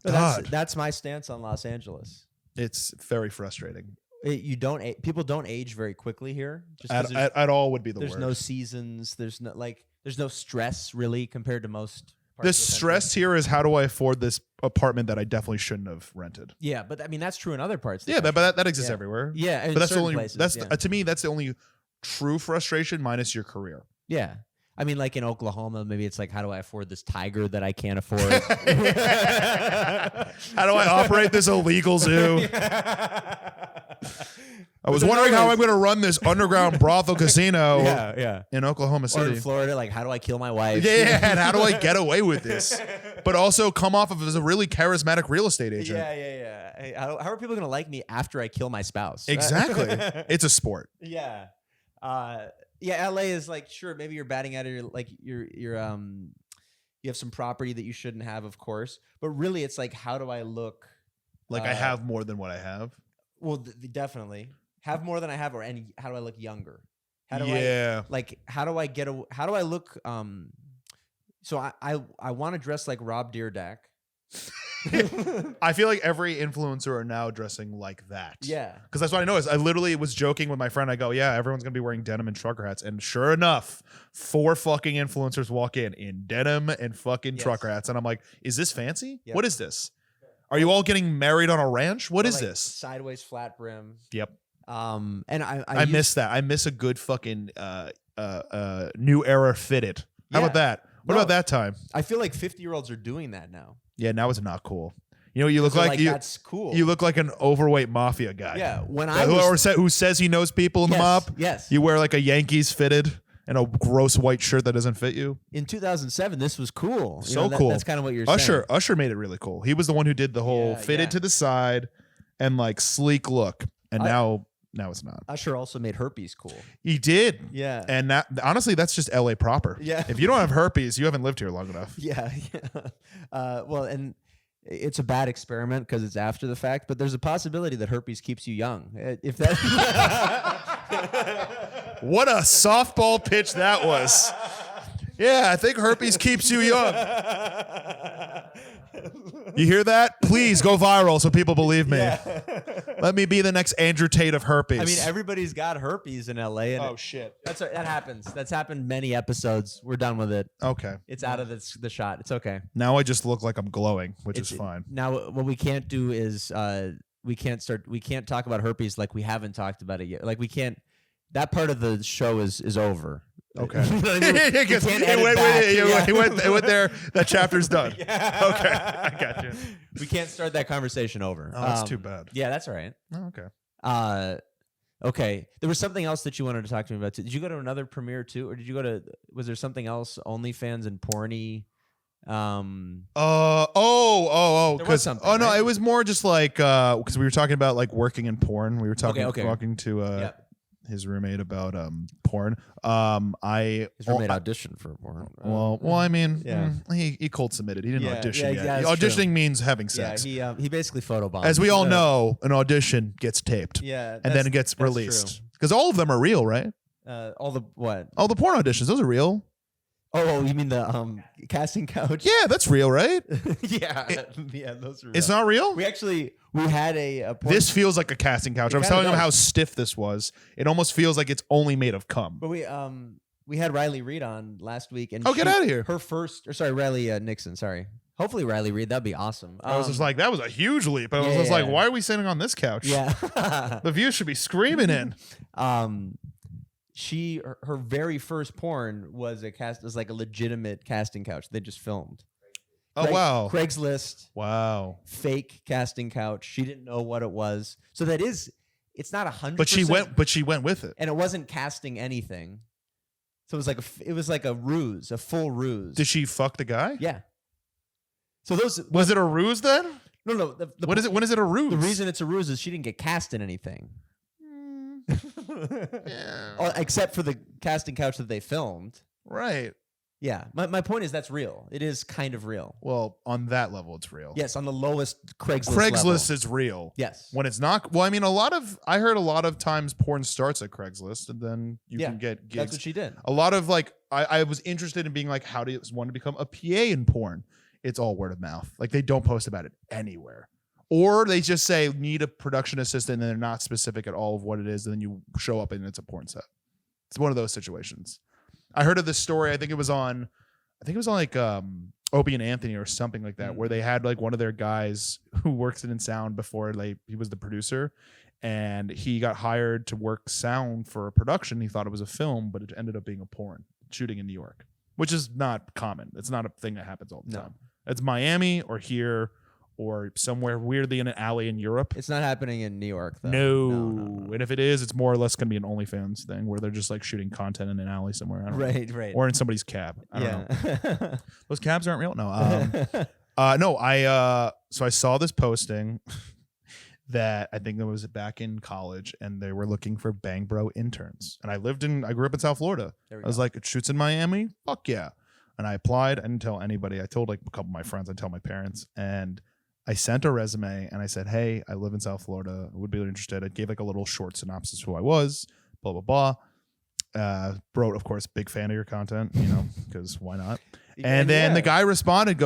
No, that's my stance on Los Angeles. It's very frustrating. People don't age very quickly here. Just at all would be the word. There's no seasons. There's no stress really compared to most. The stress here is, how do I afford this apartment that I definitely shouldn't have rented? Yeah, but I mean that's true in other parts. Yeah, but that exists everywhere. Yeah, but that's the only places, to me that's the only true frustration minus your career. Yeah. I mean, like in Oklahoma, maybe it's like, how do I afford this tiger that I can't afford? How do I operate this illegal zoo? I was wondering how I'm going to run this underground brothel casino in Oklahoma City. Or in Florida, like, how do I kill my wife? Yeah, and how do I get away with this? But also come off of as a really charismatic real estate agent. Yeah. Hey, how are people going to like me after I kill my spouse? Exactly. It's a sport. Yeah. Yeah, LA is like, sure, maybe you're batting out of you have some property that you shouldn't have, of course, but really it's like, how do I look like I have more than what I have? Well, definitely have more than I have, and how do I look younger? How do I look so I want to dress like Rob Dyrdek, I feel like every influencer are now dressing like that. Yeah. Because that's what I noticed. I literally was joking with my friend. I go, yeah, everyone's going to be wearing denim and trucker hats. And sure enough, 4 fucking influencers walk in denim and fucking trucker hats. And I'm like, is this fancy? Yep. What is this? Are you all getting married on a ranch? What is this? Sideways flat brim. Yep. And I miss that. I miss a good fucking new era fitted. How about that? What about that time? I feel like 50-year-olds are doing that now. Yeah, now it's not cool. You know, you look like you. That's cool. You look like an overweight mafia guy. Yeah, who says he knows people in the mob. Yes. You wear like a Yankees fitted and a gross white shirt that doesn't fit you. In 2007, this was cool. Cool. That's kind of what you're saying. Usher made it really cool. He was the one who did the whole fitted to the side and like sleek look. And now it's not. Usher also made herpes cool. He did. Yeah. And honestly, that's just LA proper. Yeah. If you don't have herpes, you haven't lived here long enough. Yeah. Well, and it's a bad experiment because it's after the fact, but there's a possibility that herpes keeps you young. If that. What a softball pitch that was. Yeah, I think herpes keeps you young. You hear that? Please go viral so people believe me. Yeah. Let me be the next Andrew Tate of herpes. I mean, everybody's got herpes in LA. And shit. That happens. That's happened many episodes. We're done with it. Okay. It's out of the shot. It's okay. Now I just look like I'm glowing, which is fine. Now what we can't do is we can't talk about herpes like we haven't talked about it yet. Like we can't. That part of the show is over. Okay. It went there. That chapter's done. Yeah. Okay. I got you. We can't start that conversation over. Oh, that's too bad. Yeah, that's all right. Oh, okay. Okay. There was something else that you wanted to talk to me about too. Did you go to another premiere too? Or did you go to, was there something else, OnlyFans and porny? Because it was more just like because we were talking about like working in porn. We were talking to his roommate about porn. His roommate auditioned for porn. I mean, he cold submitted. he didn't audition yet. Auditioning means having sex. Yeah, he basically photobombed. As we all know, an audition gets taped. Yeah, and then it gets released because all of them are real, right? All the what? All the porn auditions, those are real. Oh, you mean the casting couch? Yeah, that's real, right? Yeah, those are real. It's not real? We had a porn. This feels like a casting couch. I was telling him how stiff this was. It almost feels like it's only made of cum. But we had Riley Reid on last week, and get out of here. Riley Nixon. Sorry, hopefully Riley Reid. That'd be awesome. I was just like, that was a huge leap. I was just like, why are we sitting on this couch? Yeah, the view should be screaming in. Her very first porn was like a legitimate casting couch. They just filmed. Wow. Craigslist. Wow. Fake casting couch. She didn't know what it was. So it's not 100%. But she went with it. And it wasn't casting anything. So it was like a ruse, a full ruse. Did she fuck the guy? Yeah. So was it a ruse then? No. When is it a ruse? The reason it's a ruse is she didn't get cast in anything. Yeah. Except for the casting couch that they filmed. Right. Yeah. My point is that's real. It is kind of real. Well, on that level, it's real. Yes, on the lowest Craigslist level. is real. Yes. When it's not, well, I mean, I heard a lot of times porn starts at Craigslist and then you can get gigs. That's what she did. A lot of I was interested in being like, how do you want to become a PA in porn? It's all word of mouth. Like they don't post about it anywhere. Or they just say need a production assistant and they're not specific at all of what it is. And then you show up and it's a porn set. It's one of those situations. I heard of this story. I think it was on like Opie and Anthony or something like that, where they had like one of their guys who works in sound before he was the producer, and he got hired to work sound for a production. He thought it was a film, but it ended up being a porn shooting in New York, which is not common. It's not a thing that happens all the time. It's Miami or here or somewhere weirdly in an alley in Europe. It's not happening in New York, though. No. And if it is, it's more or less going to be an OnlyFans thing where they're just like shooting content in an alley somewhere. I don't know. Right. Or in somebody's cab. I don't know. Those cabs aren't real? No. So I saw this posting that I think it was back in college, and they were looking for Bang Bro interns. And I grew up in South Florida. I was like, it shoots in Miami? Fuck yeah. And I applied. I didn't tell anybody. I told like a couple of my friends. I tell my parents. And I sent a resume and I said, hey, I live in South Florida. I would be interested. I gave like a little short synopsis of who I was, blah, blah, blah. Wrote, of course, big fan of your content, because why not? And then the guy responded,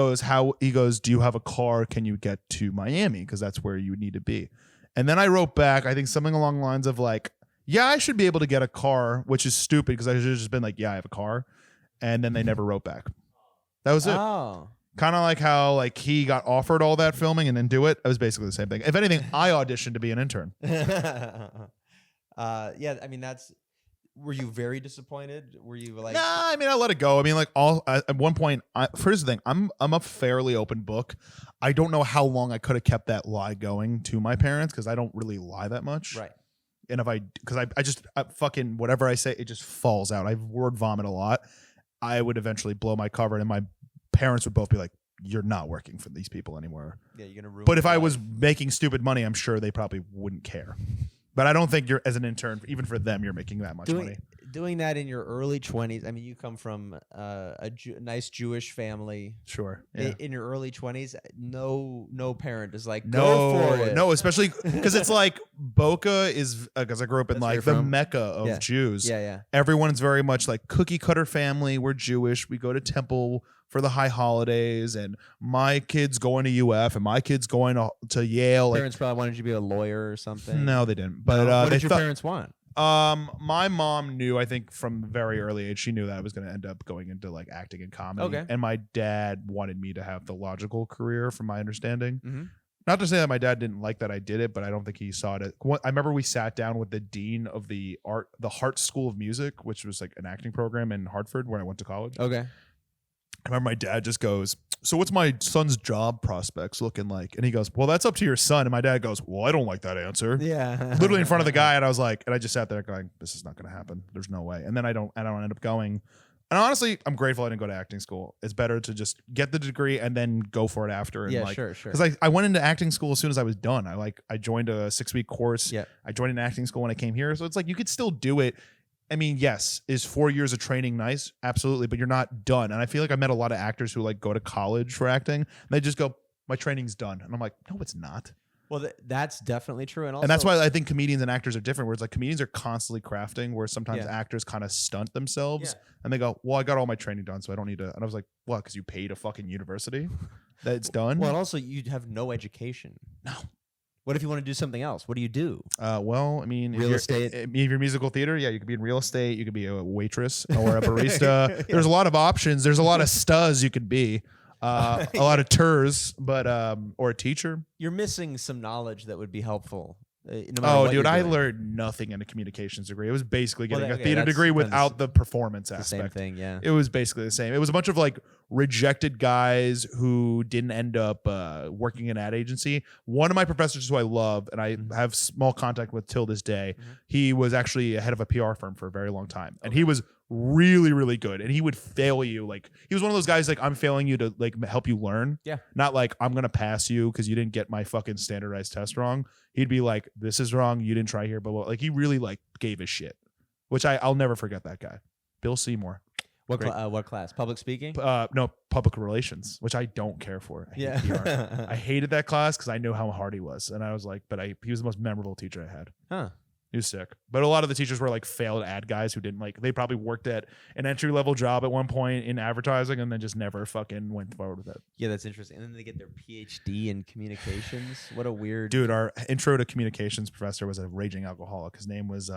he goes, do you have a car? Can you get to Miami? Because that's where you need to be. And then I wrote back, I think something along the lines of like, yeah, I should be able to get a car, which is stupid because I should have just been like, yeah, I have a car. And then they never wrote back. That was it. Oh. Kind of like how like he got offered all that filming and didn't do it. It was basically the same thing. If anything, I auditioned to be an intern. Yeah, I mean were you very disappointed? Were you like Nah, I mean I let it go. I mean like at one point, here's the thing. I'm a fairly open book. I don't know how long I could have kept that lie going to my parents because I don't really lie that much. right? And I fucking whatever I say, it just falls out. I word vomit a lot. I would eventually blow my cover, and my parents would both be like, "You're not working for these people anymore." Yeah, you're gonna ruin. But if I life. was making stupid money, I'm sure they probably wouldn't care. But I don't think you're as an intern, even for them, you're making that much money. Doing that in your early 20s. I mean, you come from a nice Jewish family. Sure. Yeah. In your early 20s, no parent is like, No, go for it. no, especially because it's like Boca is because I grew up in That's where like you're the from? Mecca of Jews. Yeah. Everyone's very much like cookie cutter family. We're Jewish. We go to temple for the high holidays, and my kid's going to UF, and my kid's going to Yale. Parents probably wanted you to be a lawyer or something. No, they didn't. But what did your parents want? My mom knew, I think from a very early age, she knew that I was going to end up going into like acting and comedy. Okay. And my dad wanted me to have the logical career, from my understanding. Mm-hmm. Not to say that my dad didn't like that I did it, but I don't think he saw it. I remember we sat down with the dean of the Hart School of Music, which was like an acting program in Hartford where I went to college. Okay. I remember my dad just goes, "So what's my son's job prospects looking like?" And he goes, "Well, that's up to your son." And my dad goes, "Well, I don't like that answer." Yeah. Literally in front of the guy. And I was like, and I just sat there going, this is not going to happen. There's no way. And then I don't end up going. And honestly, I'm grateful I didn't go to acting school. It's better to just get the degree and then go for it after. And sure. Because I went into acting school as soon as I was done. I joined a 6-week course. Yeah. I joined an acting school when I came here. So it's like you could still do it. I mean, yes, is 4 years of training nice? Absolutely, but you're not done. And I feel like I met a lot of actors who like go to college for acting. And they just go, my training's done. And I'm like, no, it's not. Well, that's definitely true. And that's why I think comedians and actors are different, where it's like comedians are constantly crafting, where sometimes actors kind of stunt themselves. And they go, well, I got all my training done, so I don't need to. And I was like, what, because you paid a fucking university that it's done? Well, and also you have no education. No. What if you want to do something else? What do you do? Well, I mean, real estate. If you're musical theater, yeah, you could be in real estate. You could be a waitress or a barista. There's a lot of options. There's a lot of stuz you could be. A lot of tours, but or a teacher. You're missing some knowledge that would be helpful. Dude, I learned nothing in a communications degree. It was basically getting a theater degree without the performance aspect. Same thing, yeah. It was basically the same. It was a bunch of like rejected guys who didn't end up working in an ad agency. One of my professors who I love and I have small contact with till this day, he was actually a head of a PR firm for a very long time. And he was really, really good. And he would fail you. Like he was one of those guys like, I'm failing you to like help you learn. Yeah. Not like I'm gonna pass you because you didn't get my fucking standardized test wrong. He'd be like, this is wrong, you didn't try here, but like he really like gave a shit. Which I'll never forget that guy. Bill Seymour. What class? Public speaking? No, public relations, which I don't care for. I hate PR. I hated that class because I knew how hard he was. And I was like, he was the most memorable teacher I had. Huh. He was sick. But a lot of the teachers were like failed ad guys who didn't like, they probably worked at an entry level job at one point in advertising and then just never fucking went forward with it. Yeah, that's interesting. And then they get their PhD in communications. What a weird. Dude, our intro to communications professor was a raging alcoholic. His name was,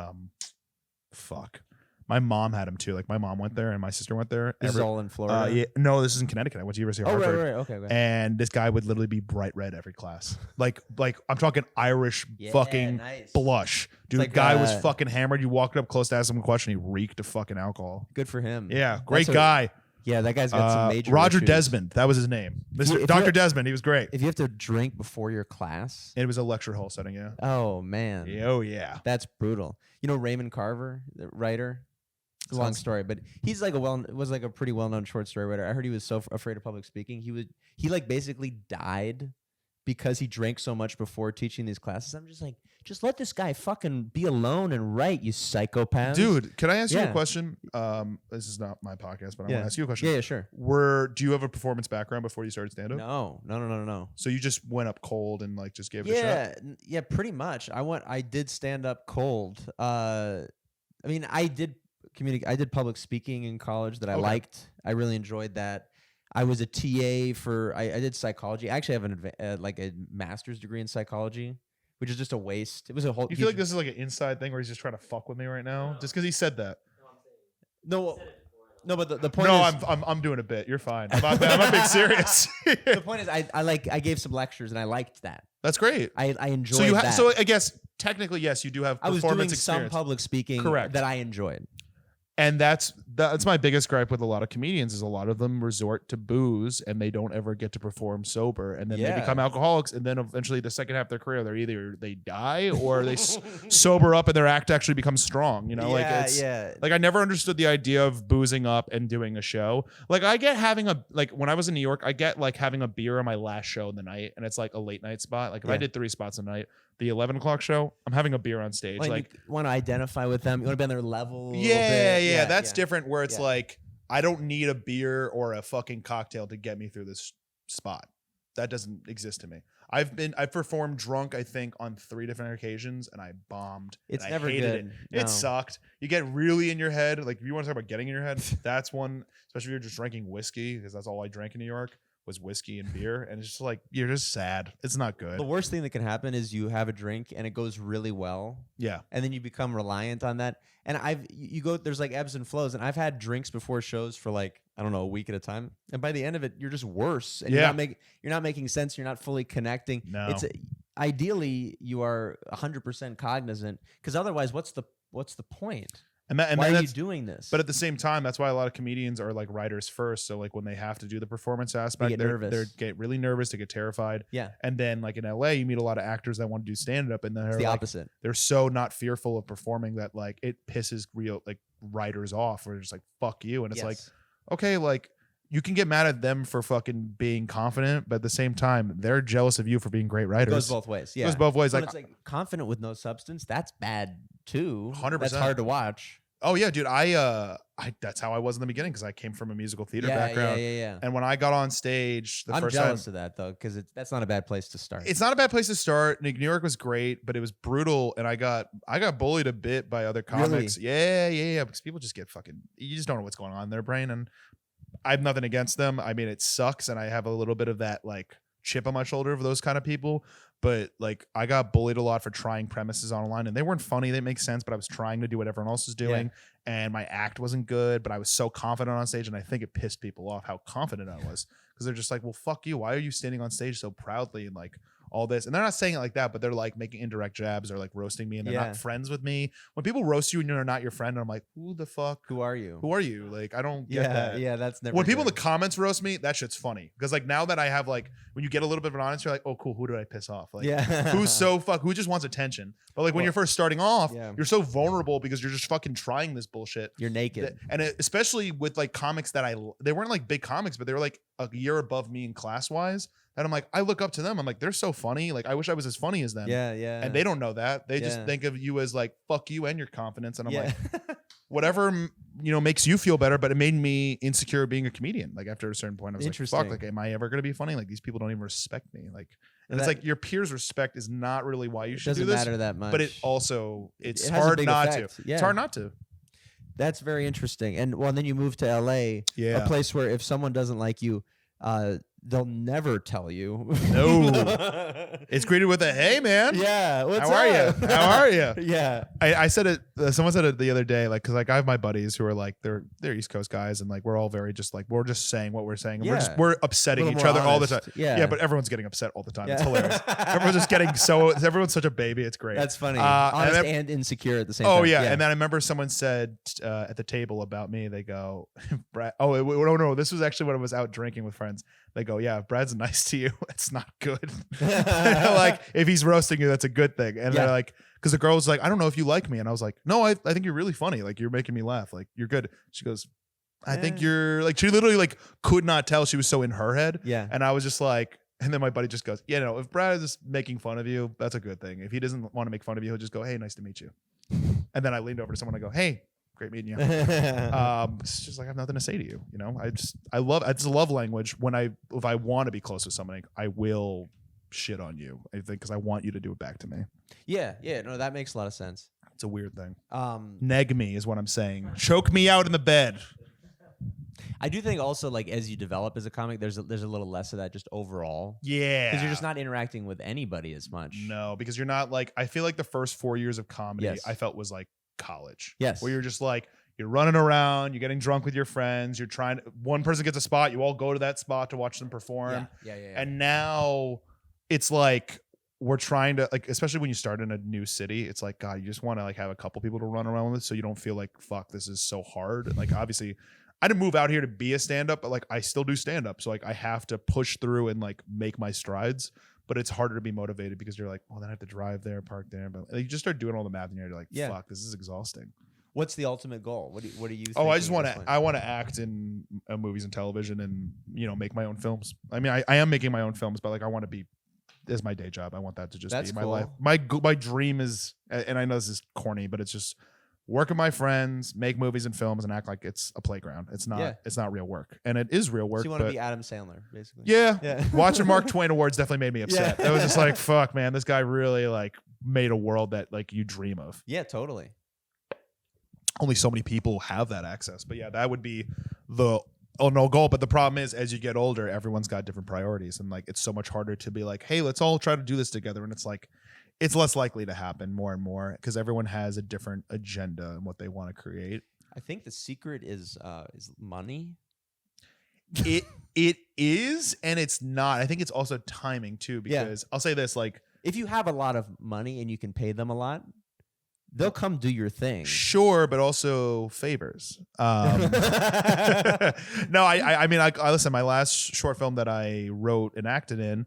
my mom had him too. Like my mom went there and my sister went there. This is all in Florida? No, this is in Connecticut. I went to University of Hartford. Right. Okay. And this guy would literally be bright red every class. Like I'm talking Irish fucking blush. Dude, like, guy was fucking hammered. You walked up close to ask him a question, he reeked of fucking alcohol. Good for him. Yeah, great guy. Yeah, that guy's got some major Roger issues. Desmond, that was his name. Dr. Desmond, he was great. If you have to drink before your class. It was a lecture hall setting, yeah. Oh, man. Oh, yeah. That's brutal. You know Raymond Carver, the writer? It's a long story, but he's like was like a pretty well-known short story writer. I heard he was so afraid of public speaking. He like basically died because he drank so much before teaching these classes. I'm just like, just let this guy fucking be alone and write, you psychopath. Dude, can I ask you a question? This is not my podcast, but I want to ask you a question. Yeah, sure. Do you have a performance background before you started stand-up? No. So you just went up cold and like just gave it a shot? Yeah, pretty much. I did stand up cold. I mean, I did public speaking in college that I liked. I really enjoyed that. I was a TA for. I did psychology. I actually have like a master's degree in psychology, which is just a waste. It was a whole. You feel like this is like an inside thing where he's just trying to fuck with me right now, just because he said that? No. No, but the point No, is, I'm doing a bit. You're fine. I'm not being serious. the point is, I gave some lectures and I liked that. That's great. I enjoyed that. So I guess technically, yes, you do have I was performance doing experience. some public speaking Correct. that I enjoyed. And that's my biggest gripe with a lot of comedians is a lot of them resort to booze and they don't ever get to perform sober, and then they become alcoholics, and then eventually the second half of their career they die or they sober up and their act actually becomes strong. You know, like I never understood the idea of boozing up and doing a show. Like I get having when I was in New York, I get like having a beer on my last show of the night, and it's like a late night spot. Like if I did 3 spots a night, the 11 o'clock show, I'm having a beer on stage. Like you want to identify with them. You want to be on their level. Yeah. That's different. Where it's like I don't need a beer or a fucking cocktail to get me through this spot. That doesn't exist to me. I've performed drunk, I think, on 3 different occasions, and I bombed. It's and never I hated good. It sucked. You get really in your head. Like if you want to talk about getting in your head, that's one. Especially if you're just drinking whiskey, because that's all I drank in New York. Was whiskey and beer, and it's just like you're just sad. It's not good. The worst thing that can happen is you have a drink and it goes really well. Yeah. And then you become reliant on that. And there's like ebbs and flows, and I've had drinks before shows for like, I don't know, a week at a time. And by the end of it, you're just worse. And you're not making sense. You're not fully connecting. No. Ideally you are 100% cognizant, because otherwise what's the point? And why are you doing this? But at the same time, that's why a lot of comedians are like writers first. So like when they have to do the performance aspect, they get really nervous, they get terrified. Yeah. And then like in LA, you meet a lot of actors that want to do stand up, and then it's the opposite. They're so not fearful of performing that like it pisses real like writers off. Where they're just like fuck you, and it's like okay, like you can get mad at them for fucking being confident, but at the same time, they're jealous of you for being great writers. It goes both ways. Yeah. It goes both ways. But it's like confident with no substance. That's bad too. 100%. That's hard to watch. Oh yeah, dude. I that's how I was in the beginning, because I came from a musical theater background. Yeah. And when I got on stage, I'm jealous of that though, because that's not a bad place to start. It's not a bad place to start. New York was great, but it was brutal, and I got bullied a bit by other comics. Really? Yeah. Because people just get fucking. You just don't know what's going on in their brain, and I have nothing against them. I mean, it sucks, and I have a little bit of that like chip on my shoulder for those kind of people. But like I got bullied a lot for trying premises online, and they weren't funny. They make sense, but I was trying to do what everyone else was doing, and my act wasn't good, but I was so confident on stage, and I think it pissed people off how confident I was, because they're just like, well, fuck you. Why are you standing on stage so proudly and like all this? And they're not saying it like that, but they're like making indirect jabs or like roasting me, and they're not friends with me. When people roast you and you're not your friend, I'm like, who the fuck? Who are you? Who are you? Like, I don't get that. Yeah, that's never When people in good. the comments roast me, that shit's funny. Because like now that I have like, when you get a little bit of an audience, you're like, oh cool, who did I piss off? Like who just wants attention? But like when you're first starting off, you're so vulnerable because you're just fucking trying this bullshit. You're naked. Especially with like comics that they weren't like big comics, but they were like a year above me in class wise. And I'm like, I look up to them. I'm like, they're so funny. Like, I wish I was as funny as them. Yeah. And they don't know that. They just think of you as like, fuck you and your confidence. And I'm like, whatever, makes you feel better. But it made me insecure being a comedian. Like after a certain point, I was like, fuck, like, am I ever going to be funny? Like these people don't even respect me. Like, and it's like your peers' respect is not really why you should do this. Doesn't matter that much. But it's has hard a big not effect. to. Yeah. It's hard not to. That's very interesting. And then you move to LA, a place where if someone doesn't like you, they'll never tell you. No. It's greeted with a, hey, man. Yeah. How are you? How are you? Yeah. I said it. Someone said it the other day, like, because like I have my buddies who are like they're East Coast guys, and like we're all very just like we're just saying what we're saying, and we're upsetting each other all the time. Yeah, but everyone's getting upset all the time. It's hilarious. Everyone's just getting everyone's such a baby. It's great. That's funny. Honest and insecure at the same time. Oh yeah. And then I remember someone said at the table about me, they go, Brad. Oh no, this was actually when I was out drinking with friends. They go, yeah, if Brad's nice to you, it's not good. Like if he's roasting you, that's a good thing. And they're like, because the girl was like, I don't know if you like me. And I was like, no, I think you're really funny. Like you're making me laugh. Like you're good. She goes, I think you're like, she literally like could not tell. She was so in her head. Yeah. And I was just like, and then my buddy just goes, yeah, no, if Brad is making fun of you, that's a good thing. If he doesn't want to make fun of you, he'll just go, hey, nice to meet you. And then I leaned over to someone and I go, hey, great meeting you. It's just like I have nothing to say to you. It's a love language. If I want to be close with somebody, I will shit on you. I think because I want you to do it back to me. Yeah. No, that makes a lot of sense. It's a weird thing. Neg me is what I'm saying. Choke me out in the bed. I do think also like as you develop as a comic, there's a little less of that just overall. Yeah. Because you're just not interacting with anybody as much. No, because you're not like, I feel like the first 4 years of comedy Yes. I felt was like college. Yes. Where you're just like, you're running around, you're getting drunk with your friends, you're trying to, one person gets a spot, you all go to that spot to watch them perform. Yeah. And now it's like we're trying to like, especially when you start in a new city, it's like, God, you just want to like have a couple people to run around with so you don't feel like, fuck, this is so hard. Like obviously I didn't move out here to be a stand-up, but like I still do stand-up. So like I have to push through and like make my strides. But it's harder to be motivated because you're like, well, then I have to drive there, park there. But you just start doing all the math and you're like, fuck, this is exhausting. What's the ultimate goal? What are you Oh, I just want to I want to act in movies and television and, you know, make my own films. I mean, I am making my own films, but like I want to be as my day job. I want that to just be my life. My dream is, and I know this is corny, but it's just work with my friends, make movies and films, and act like it's a playground. It's not. It's not real work, and it is real work. So you want to be Adam Sandler, basically? Yeah. Watching Mark Twain Awards definitely made me upset. It was just like, fuck, man, this guy really like made a world that like you dream of. Yeah, totally. Only so many people have that access, but yeah, that would be the no goal. But the problem is, as you get older, everyone's got different priorities, and like it's so much harder to be like, hey, let's all try to do this together, and it's like, it's less likely to happen more and more because everyone has a different agenda and what they want to create. I think the secret is money. It is, and it's not. I think it's also timing too, because I'll say this: like, if you have a lot of money and you can pay them a lot, they'll come do your thing. Sure, but also favors. No, I mean, I listen. My last short film that I wrote and acted in.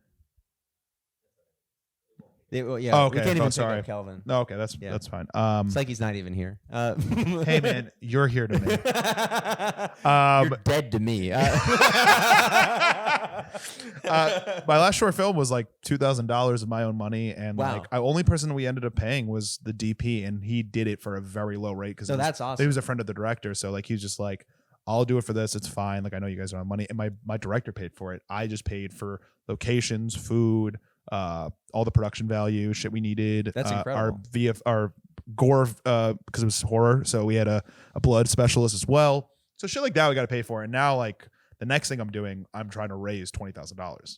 We can't even pick sorry, up Kelvin. No, okay, that's fine. It's like he's not even here. Hey man, you're here to me. You're dead to me. My last short film was like $2,000 of my own money, and like the only person we ended up paying was the DP, and he did it for a very low rate because that's awesome. He was a friend of the director, so like he was just like, I'll do it for this. It's fine. Like I know you guys don't have money, and my director paid for it. I just paid for locations, food, all the production value, shit we needed. That's incredible. Our gore, because it was horror, so we had a blood specialist as well. So shit like that we got to pay for. And now like the next thing I'm doing, I'm trying to raise $20,000.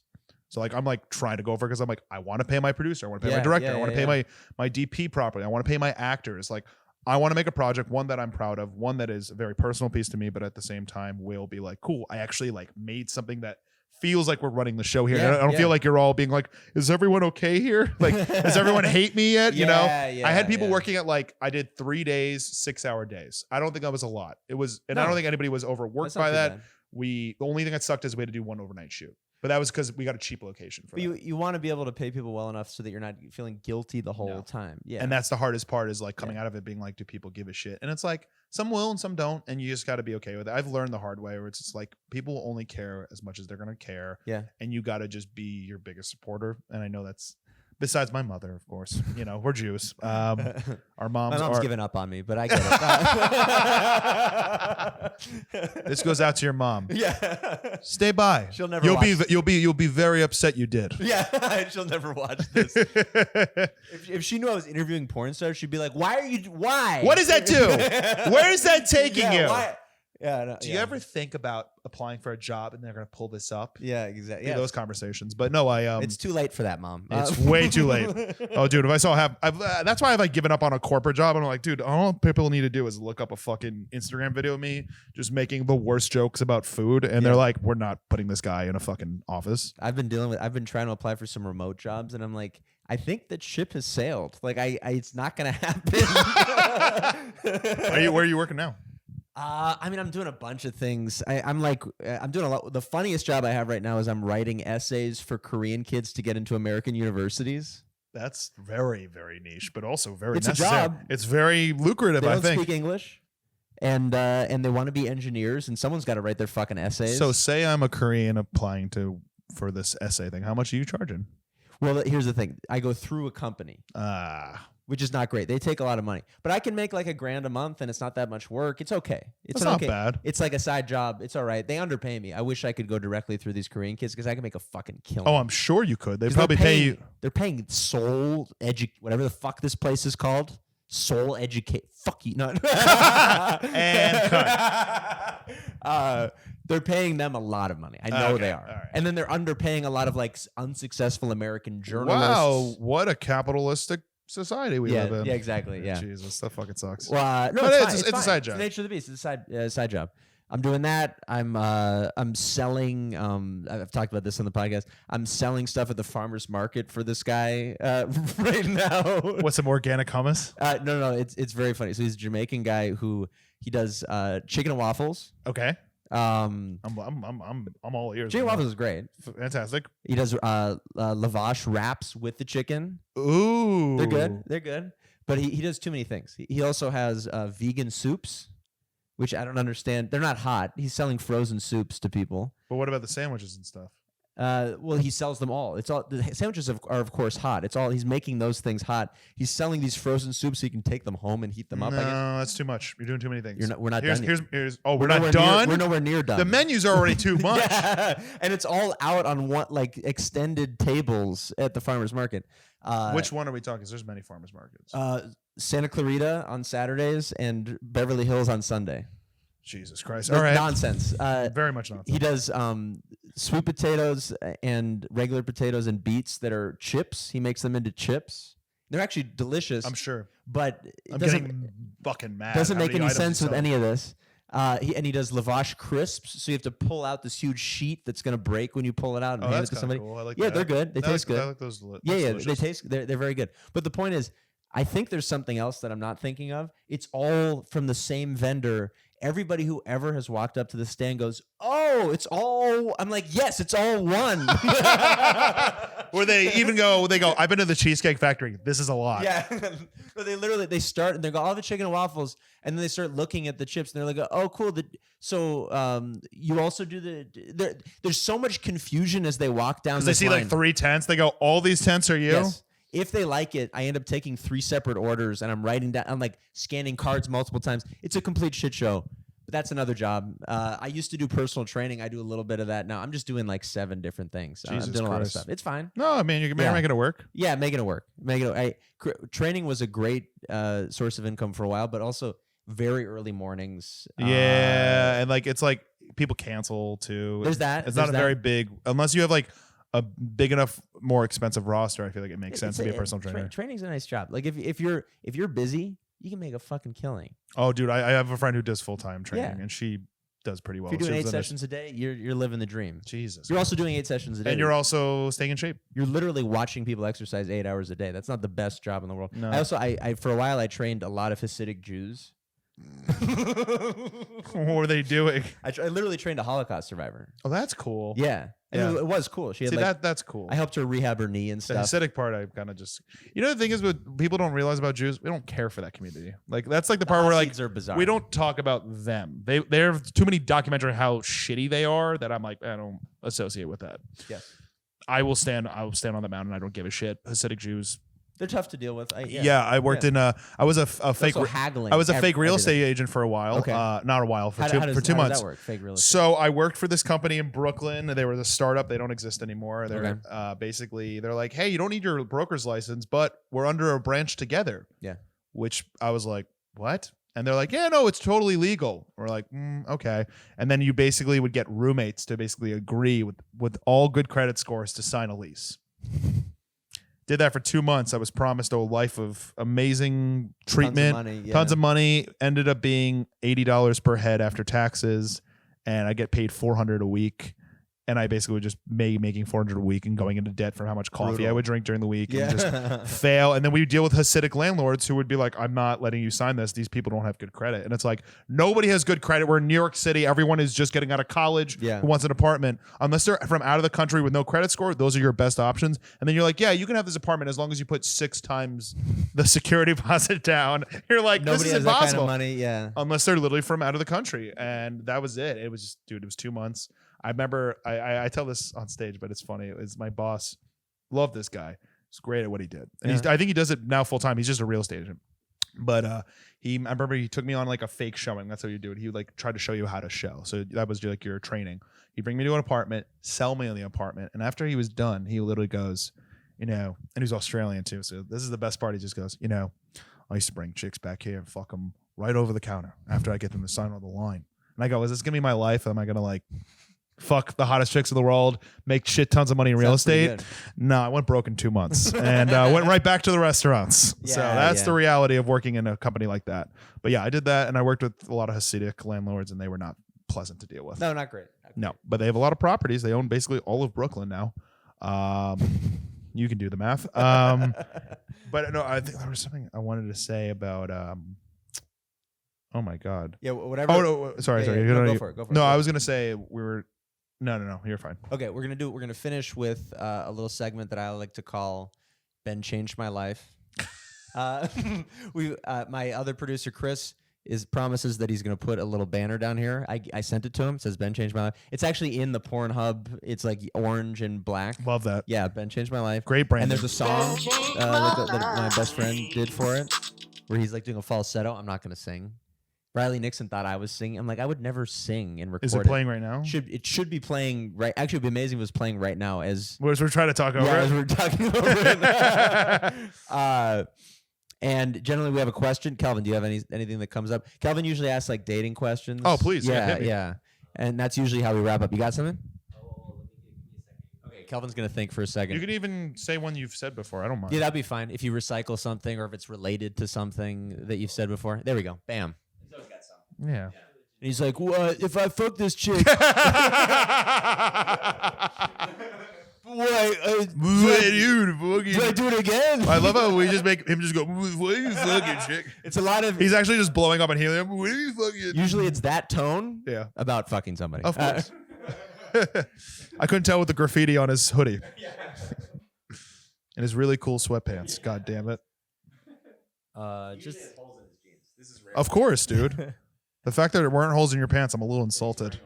So like I'm like trying to go for it because I'm like, I want to pay my producer, I want to pay my director, I want to pay my DP properly, I want to pay my actors. Like I want to make a project, one that I'm proud of, one that is a very personal piece to me, but at the same time will be like, cool, I actually like made something that feels like we're running the show here. I don't feel like you're all being like, is everyone okay here? Like, does everyone hate me yet? You know, I had people working at like, I did 3 days, 6-hour days. I don't think that was a lot. It was, and I don't think anybody was overworked by that. The only thing that sucked is we had to do one overnight shoot. But that was because we got a cheap location for that. You want to be able to pay people well enough so that you're not feeling guilty the whole time. Yeah. And that's the hardest part is like coming out of it being like, do people give a shit? And it's like, some will and some don't. And you just got to be okay with it. I've learned the hard way where it's just like people only care as much as they're going to care. Yeah. And you got to just be your biggest supporter. And I know that's, besides my mother, of course, you know, we're Jews. Our moms My mom's given up on me, but I get it. This goes out to your mom. Yeah. Stay by. She'll never you'll be very upset you did. Yeah. She'll never watch this. If she knew I was interviewing porn stars, she'd be like, why? What does that do? Where is that taking you? Why? Yeah. No, do you ever think about applying for a job and they're going to pull this up? Yeah, exactly. Those conversations. But no, it's too late for that, Mom. It's way too late. Oh, dude, if I saw that's why I've like given up on a corporate job. And I'm like, dude, all people need to do is look up a fucking Instagram video of me just making the worst jokes about food. And they're like, we're not putting this guy in a fucking office. I've been trying to apply for some remote jobs, and I'm like, I think that ship has sailed. Like, it's not going to happen. Where are you working now? I mean, I'm doing a bunch of things. I'm doing a lot. The funniest job I have right now is I'm writing essays for Korean kids to get into American universities. That's very, very niche, but also very it's necessary. A job. It's very lucrative, I think. They don't speak English, and they want to be engineers, and someone's got to write their fucking essays. So say I'm a Korean applying for this essay thing. How much are you charging? Well, here's the thing. I go through a company. Which is not great. They take a lot of money. But I can make like $1,000 a month, and it's not that much work. It's okay. It's not bad. It's like a side job. It's all right. They underpay me. I wish I could go directly through these Korean kids because I can make a fucking killing. Oh, I'm sure you could. They probably pay you. They're paying Stoll, whatever the fuck this place is called. Soul educate. Fuck you. No. And cut. They're paying them a lot of money. I know they are. Right. And then they're underpaying a lot of like unsuccessful American journalists. Wow, what a capitalistic society we live in. Yeah, exactly. Yeah. Jesus, that fucking sucks. Well, no, but it's it's a fine. side It's job. the nature of the beast. It's a side job. I'm doing that. I'm selling. I've talked about this on the podcast. I'm selling stuff at the farmer's market for this guy right now. What's some organic hummus? No. It's very funny. So he's a Jamaican guy who he does chicken and waffles. Okay. I'm all ears. Chicken and waffles is great. Fantastic. He does lavash wraps with the chicken. Ooh, They're good. But he does too many things. He also has vegan soups, which I don't understand. They're not hot. He's selling frozen soups to people. But what about the sandwiches and stuff? Well, he sells them all. It's all the sandwiches are of course hot. It's all he's making those things hot. He's selling these frozen soups so you can take them home and heat them up. No, I guess. that's too much. You're doing too many things. We're not done. We're not done. We're nowhere near done. The menu's already too much. Yeah. And it's all out on one like extended tables at the farmers market. Which one are we talking? 'Cause there's many farmers markets. Santa Clarita on Saturdays and Beverly Hills on Sunday. Jesus Christ! Like All right, nonsense. Very much nonsense. He does sweet potatoes and regular potatoes and beets that are chips. He makes them into chips. They're actually delicious. I'm sure, but it I'm doesn't getting fucking mad. doesn't How make many any items sense he with sells. any of this. He does lavash crisps, so you have to pull out this huge sheet that's going to break when you pull it out and Oh, hand that's it to kinda somebody. cool. I like Yeah, that. they're good. They taste good. I like those. Yeah, That's they delicious. taste. They're very good. But the point is, I think there's something else that I'm not thinking of. It's all from the same vendor. Everybody who ever has walked up to the stand goes, "Oh, it's all." I'm like, "Yes, it's all one." Or they go, I've been to the Cheesecake Factory. This is a lot. Yeah. But they start and they go, all the chicken and waffles, and then they start looking at the chips and they're like, "Oh, cool. You also do there's so much confusion as they walk down. Because they see line. like 3 tents. They go, all these tents are you? Yes. If they like it, I end up taking 3 separate orders and I'm writing down. I'm like scanning cards multiple times. It's a complete shit show. But that's another job. I used to do personal training. I do a little bit of that now. I'm just doing like 7 different things. I'm Jesus doing a lot of Christ. stuff. It's fine. No, I mean, you're making it work. Yeah, making it work. Training was a great source of income for a while, but also very early mornings. Yeah, and like it's like people cancel too. There's that. It's not a very big, unless you have like a big enough, more expensive roster. I feel like it makes sense to be a personal trainer. Training's a nice job. Like if you're busy, you can make a fucking killing. Oh, dude, I have a friend who does full-time training, Yeah. and she does pretty well. If you're doing She 8 was a nurse. sessions a day, you're living the dream. Jesus. You're also doing 8 sessions a day. And you're also staying in shape. You're literally watching people exercise 8 hours a day. That's not the best job in the world. No. I for a while I trained a lot of Hasidic Jews. What were they doing? I literally trained a Holocaust survivor. Oh, that's cool. Yeah. And Yeah. it was cool. She had See, like, that's cool. I helped her rehab her knee and The stuff. Hasidic part, I kind of just, the thing is, what people don't realize about Jews, we don't care for that community. Like that's like the part where like Hasids are bizarre. we don't talk about them. They have too many documentary how shitty they are that I'm like, I don't associate with that. Yes. I will stand on the mountain. I don't give a shit. Hasidic Jews. They're tough to deal with. I worked in I was a fake haggling. I was a fake real everything. estate agent for a while. Okay. Not a while, for How 2 does months. that work? Fake real estate. So I worked for this company in Brooklyn. They were the startup. They don't exist anymore. They're Okay. basically they're like, hey, you don't need your broker's license, but we're under a branch together. Yeah. Which I was like, what? And they're like, yeah, no, it's totally legal. We're like, okay. And then you basically would get roommates to basically agree with all good credit scores to sign a lease. Did that for 2 months. I was promised a life of amazing treatment, tons of money. Ended up being $80 per head after taxes, and I get paid $400 a week. And I basically would just making $400 a week and going into debt for how much coffee I would drink during the week and just fail. And then we would deal with Hasidic landlords who would be like, I'm not letting you sign this. These people don't have good credit. And it's like, nobody has good credit. We're in New York City. Everyone is just getting out of college who wants an apartment. Unless they're from out of the country with no credit score, those are your best options. And then you're like, yeah, you can have this apartment as long as you put 6 times the security deposit down. You're like, Nobody this is has impossible. that kind of money. Yeah. Unless they're literally from out of the country. And that was it. It was just, dude, it was 2 months. I remember I tell this on stage, but it's funny. It's my boss. Loved this guy. He's great at what he did. And I think he does it now full time. He's just a real estate agent. But I remember he took me on like a fake showing. That's how you do it. He would like try to show you how to show. So that was like your training. He'd bring me to an apartment, sell me on the apartment. And after he was done, he literally goes, and he's Australian too. So this is the best part. He just goes, I used to bring chicks back here and fuck them right over the counter after I get them to sign on the line. And I go, is this gonna be my life? Am I gonna like fuck the hottest chicks in the world, make shit tons of money in real estate? No, I went broke in 2 months and went right back to the restaurants. So that's the reality of working in a company like that. But yeah, I did that, and I worked with a lot of Hasidic landlords, and they were not pleasant to deal with. No, not great. No, but they have a lot of properties. They own basically all of Brooklyn now. You can do the math. But no, I think there was something I wanted to say about. Oh my God. Yeah, whatever. Oh no, sorry. Go for it. No, I was gonna say we were. No, you're fine. Okay, we're gonna finish with a little segment that I like to call "Ben Changed My Life." My other producer Chris promises that he's gonna put a little banner down here. I sent it to him. It says "Ben Changed My Life." It's actually in the Pornhub. It's like orange and black. Love that. Yeah, Ben Changed My Life. Great brand. And there's a song that my best friend did for it, where he's like doing a falsetto. I'm not gonna sing. Riley Nixon thought I was singing. I'm like, I would never sing and record. Is it playing right now? It should be playing right. Actually, it'd be amazing if it was playing right now. As we're trying to talk over it. As we're talking over it. And generally, we have a question. Kelvin, do you have anything that comes up? Kelvin usually asks like dating questions. Oh, please. Yeah. And that's usually how we wrap up. You got something? Okay, Kelvin's gonna think for a second. You can even say one you've said before. I don't mind. Yeah, that'd be fine if you recycle something or if it's related to something that you've said before. There we go. Bam. Yeah. And he's like, "What if I fuck this chick? What? Do I do it again? I love how we just make him just go, "What are you fucking chick?" It's a lot of. He's actually just blowing up on helium. What are you fucking? Usually, it's that tone. Yeah. About fucking somebody. Of course. I couldn't tell with the graffiti on his hoodie. And his really cool sweatpants. God damn it. Just. Of course, dude. The fact that there weren't holes in your pants, I'm a little insulted.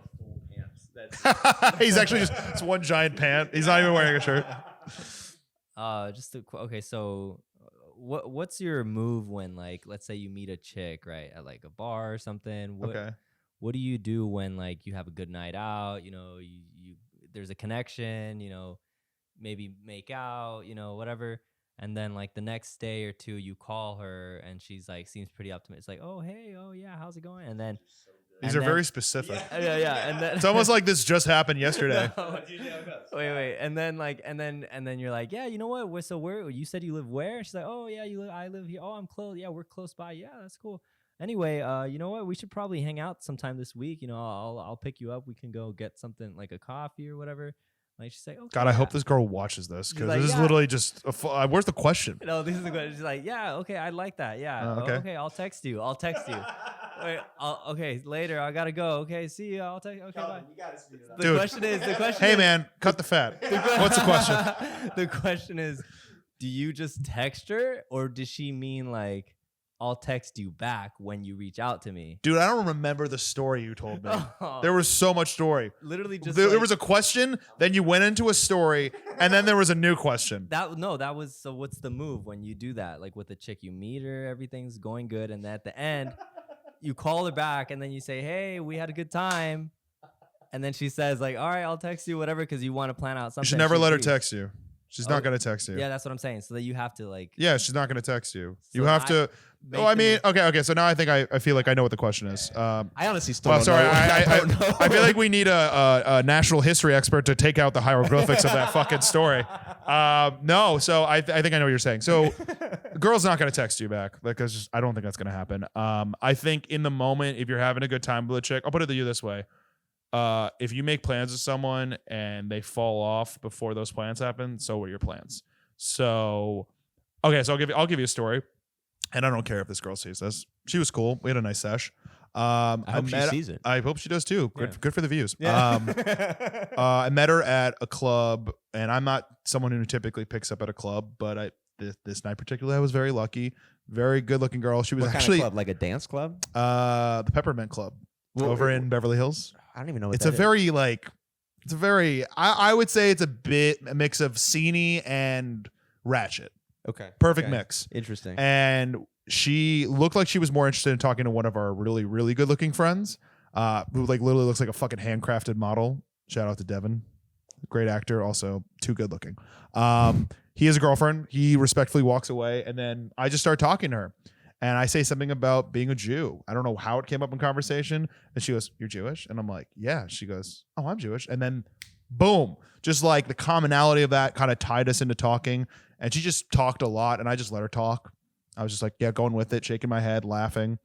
He's actually it's one giant pant. He's not even wearing a shirt. So what's your move when, like, let's say you meet a chick, right, at like a bar or something? What do you do when, like, you have a good night out, you there's a connection, maybe make out, whatever. And then, like, the next day or two, you call her, and she's like, seems pretty optimistic. It's like, oh, hey, oh yeah, how's it going? And then these are very specific. Yeah. And then it's almost like this just happened yesterday. No. Wait. And then you're like, yeah, you know what? So where you said you live where? She's like, oh yeah, I live here. Oh, I'm close. Yeah, we're close by. Yeah, that's cool. Anyway, you know what? We should probably hang out sometime this week. I'll pick you up. We can go get something like a coffee or whatever. Like, she's like, okay, God, I hope this girl watches this, because this is literally just where's the question? No, this is the question. She's like, yeah, okay, I like that. Yeah, okay, I'll text you. Wait, okay, later. I gotta go. Okay, see you. I'll text. Okay, bye. You gotta speed it up. The question is. Hey, man, cut the fat. What's the question? The question is, do you just text her, or does she mean like, I'll text you back when you reach out to me? Dude, I don't remember the story you told me. There was so much story. Literally just there was a question, then you went into a story, and then there was a new question. So what's the move when you do that? Like, with a chick, you meet her, everything's going good, and at the end, you call her back, and then you say, hey, we had a good time. And then she says, like, all right, I'll text you, whatever, because you want to plan out something. You should never let her text you. She's not going to text you. Yeah, that's what I'm saying. So that you have to, like... Yeah, she's not going to text you. You have to... Oh, I mean, okay. So now I think I feel like I know what the question is. I honestly still don't sorry, know. I feel like we need a national history expert to take out the hieroglyphics of that fucking story. No, so I think I know what you're saying. So the girl's not going to text you back, because I don't think that's going to happen. I think in the moment, if you're having a good time with a chick, I'll put it to you this way. If you make plans with someone and they fall off before those plans happen, so were your plans. So, okay, so I'll give you a story, and I don't care if this girl sees this. She was cool. We had a nice sesh. I hope she sees it. I hope she does too. Good for the views. Yeah. I met her at a club, and I'm not someone who typically picks up at a club, but this night particularly, I was very lucky. Very good looking girl. She was what actually kind of club? Like a dance club? The Peppermint Club over in Beverly Hills. I don't even know what it's that a very like it's a very I would say it's a mix of sceney and ratchet. Okay. Perfect mix. Interesting. And she looked like she was more interested in talking to one of our really, really good looking friends, who like literally looks like a fucking handcrafted model. Shout out to Devin. Great actor, also too good looking. He has a girlfriend. He respectfully walks away, and then I just start talking to her. And I say something about being a Jew. I don't know how it came up in conversation. And she goes, "You're Jewish?" And I'm like, "Yeah." She goes, "Oh, I'm Jewish." And then boom, just like the commonality of that kind of tied us into talking. And she just talked a lot and I just let her talk. I was just like, yeah, going with it, shaking my head, laughing,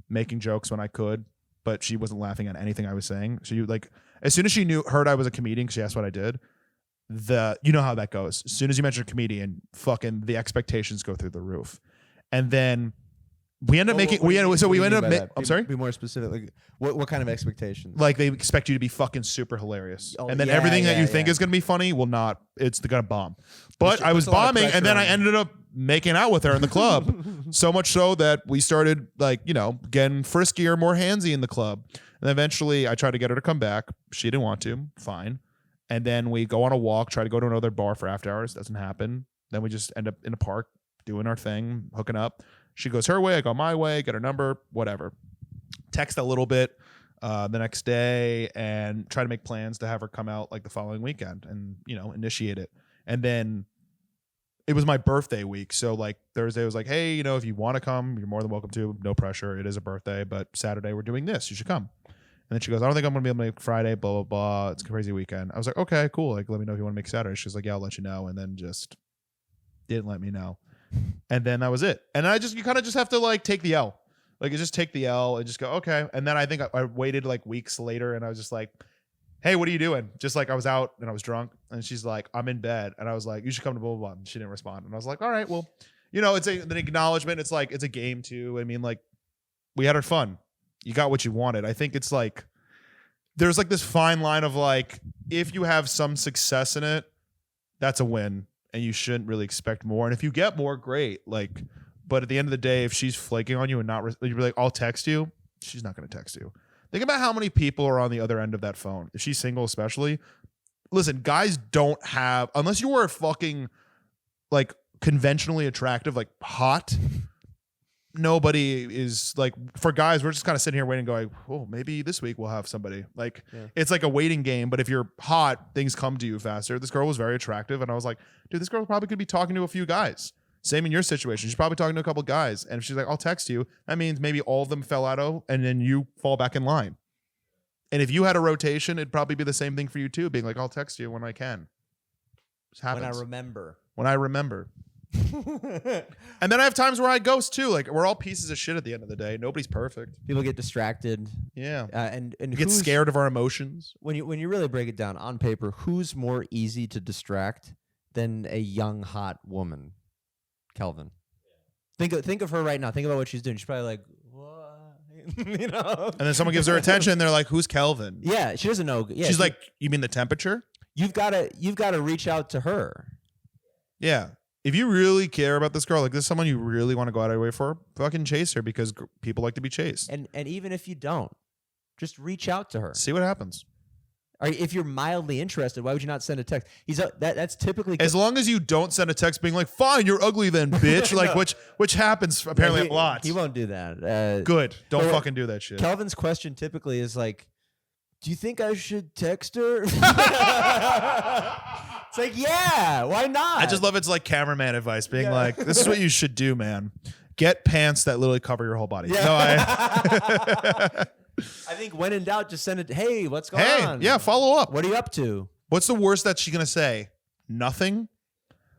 making jokes when I could. But she wasn't laughing at anything I was saying. She like, as soon as she heard I was a comedian, because she asked what I did, you know how that goes. As soon as you mention a comedian, fucking the expectations go through the roof. And then we end up I'm sorry? Be more specific. Like, what kind of expectations? Like they expect you to be fucking super hilarious. And then everything that you think is going to be funny will not. It's going to bomb. But I was bombing and then I ended up making out with her in the club. So much so that we started like, you know, getting friskier, more handsy in the club. And eventually I tried to get her to come back. She didn't want to. Fine. And then we go on a walk, try to go to another bar for after hours. Doesn't happen. Then we just end up in a park doing our thing, hooking up. She goes her way, I go my way, get her number, whatever. Text a little bit the next day and try to make plans to have her come out like the following weekend and, you know, initiate it. And then it was my birthday week. So like Thursday was like, hey, you know, if you want to come, you're more than welcome to. No pressure. It is a birthday, but Saturday we're doing this. You should come. And then she goes, I don't think I'm going to be able to make Friday, blah, blah, blah. It's a crazy weekend. I was like, okay, cool. Like, let me know if you want to make Saturday. She's like, yeah, I'll let you know. And then just didn't let me know. And then that was it. And you kind of just have to like take the L. Like you just take the L and just go, okay. And then I think I waited like weeks later and I was just like, hey, what are you doing? Just like I was out and I was drunk and she's like, I'm in bed. And I was like, you should come to blah, blah, blah. And she didn't respond. And I was like, all right, well, you know, it's an acknowledgement. It's like, it's a game too. I mean, like we had our fun. You got what you wanted. I think it's like, there's like this fine line of like, if you have some success in it, that's a win. And you shouldn't really expect more. And if you get more, great. Like, but at the end of the day, if she's flaking on you and not, you're like, I'll text you. She's not going to text you. Think about how many people are on the other end of that phone. If she's single, especially. Listen, guys don't have, unless you were fucking like conventionally attractive, like hot. Nobody is like, for guys, we're just kind of sitting here waiting, going, oh, maybe this week we'll have somebody. Like, It's like a waiting game. But if you're hot, things come to you faster. This girl was very attractive. And I was like, dude, this girl probably could be talking to a few guys. Same in your situation. She's probably talking to a couple guys. And if she's like, I'll text you, that means maybe all of them fell out of, and then you fall back in line. And if you had a rotation, it'd probably be the same thing for you too, being like, I'll text you when I can. It happens. When I remember. And then I have times where I ghost too. Like we're all pieces of shit at the end of the day. Nobody's perfect. People get distracted. Yeah. And we get scared of our emotions. When you really break it down on paper, who's more easy to distract than a young hot woman? Kelvin. Think of her right now. Think about what she's doing. She's probably like, what? You know. And then someone gives her attention. They're like, who's Kelvin? Yeah, she doesn't know. Yeah, she's like, you mean the temperature? You've got to reach out to her. Yeah. If you really care about this girl, like this is someone you really want to go out of your way for, fucking chase her because people like to be chased. And even if you don't, just reach out to her. See what happens. Or if you're mildly interested, why would you not send a text? That's typically as long as you don't send a text being like, "Fine, you're ugly then, bitch." Like which happens apparently a lot. He won't do that. Good. Don't fucking do that shit. Kelvin's question typically is like, "Do you think I should text her?" It's like, yeah, why not? I just love it's like cameraman advice, being like, this is what you should do, man. Get pants that literally cover your whole body. Yeah. No, I think when in doubt, just send it. Hey, what's going on? Yeah, follow up. What are you up to? What's the worst that she's gonna say? Nothing.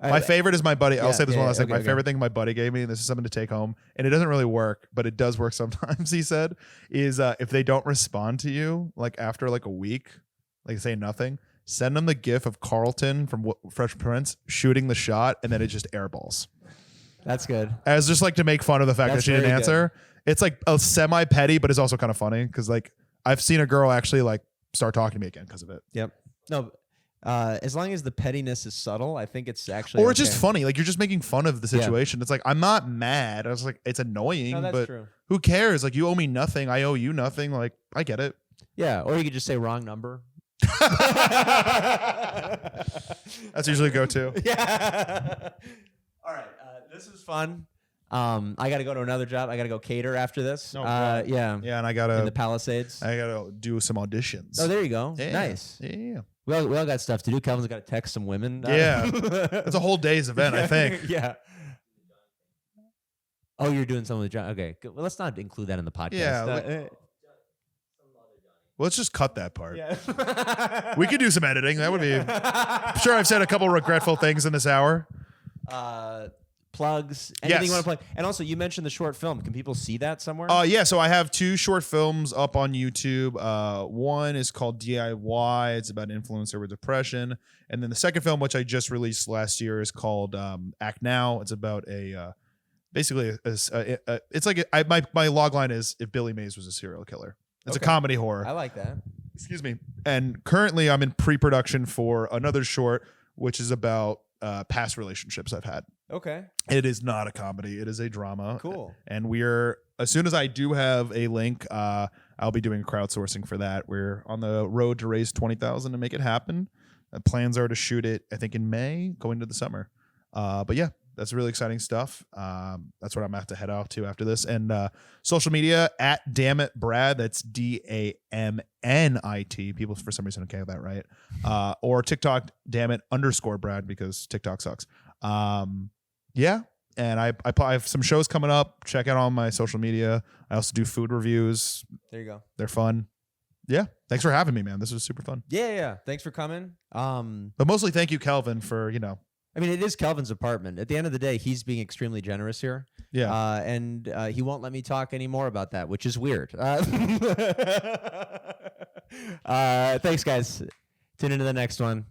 My favorite is my buddy. I'll say this one last thing. My favorite thing my buddy gave me, and this is something to take home, and it doesn't really work, but it does work sometimes. He said, is if they don't respond to you, like after like a week, like say nothing. Send them the gif of Carlton from Fresh Prince shooting the shot, and then it just airballs. That's good. As just like to make fun of the fact that she didn't answer. Good. It's like a semi-petty, but it's also kind of funny because like I've seen a girl actually like start talking to me again because of it. Yep. No, as long as the pettiness is subtle, I think it's actually it's just funny. Like you're just making fun of the situation. Yeah. It's like I'm not mad. I was like, it's annoying, but true. Who cares? Like you owe me nothing. I owe you nothing. Like I get it. Yeah. Or you could just say wrong number. That's usually go-to. Yeah. All right. This was fun. I got to go to another job. I got to go cater after this. Yeah. Yeah, and I got to... In the Palisades. I got to do some auditions. Oh, there you go. Yeah. Nice. Yeah. We all got stuff to do. Kelvin's got to text some women. Yeah. It's a whole day's event, I think. Yeah. Oh, you're doing something with John. Okay, good. Well, let's not include that in the podcast. Yeah, let's just cut that part. Yeah. We could do some editing. That would be. I'm sure I've said a couple regretful things in this hour. Plugs. Anything Yes. you want to plug? And also, you mentioned the short film. Can people see that somewhere? Yeah, so I have 2 short films up on YouTube. One is called DIY. It's about influencer with depression. And then the second film, which I just released last year, is called Act Now. It's about basically it's like my log line is if Billy Mays was a serial killer. It's a comedy horror. I like that. Excuse me. And currently I'm in pre-production for another short, which is about past relationships I've had. Okay. It is not a comedy. It is a drama. Cool. And we're, as soon as I do have a link, I'll be doing crowdsourcing for that. We're on the road to raise $20,000 to make it happen. Plans are to shoot it, I think, in May, going into the summer. But yeah, that's really exciting stuff. That's what I'm going to have to head off to after this. And social media at DamnItBrad. That's DAMNIT. People for some reason don't get that right. Or TikTok, @Brad, because TikTok sucks. Yeah. And I have some shows coming up. Check out all my social media. I also do food reviews. There you go. They're fun. Yeah. Thanks for having me, man. This was super fun. Yeah. Thanks for coming. But mostly thank you, Kelvin, for, I mean, it is Kelvin's apartment. At the end of the day, he's being extremely generous here. Yeah. And he won't let me talk anymore about that, which is weird. Thanks, guys. Tune into the next one.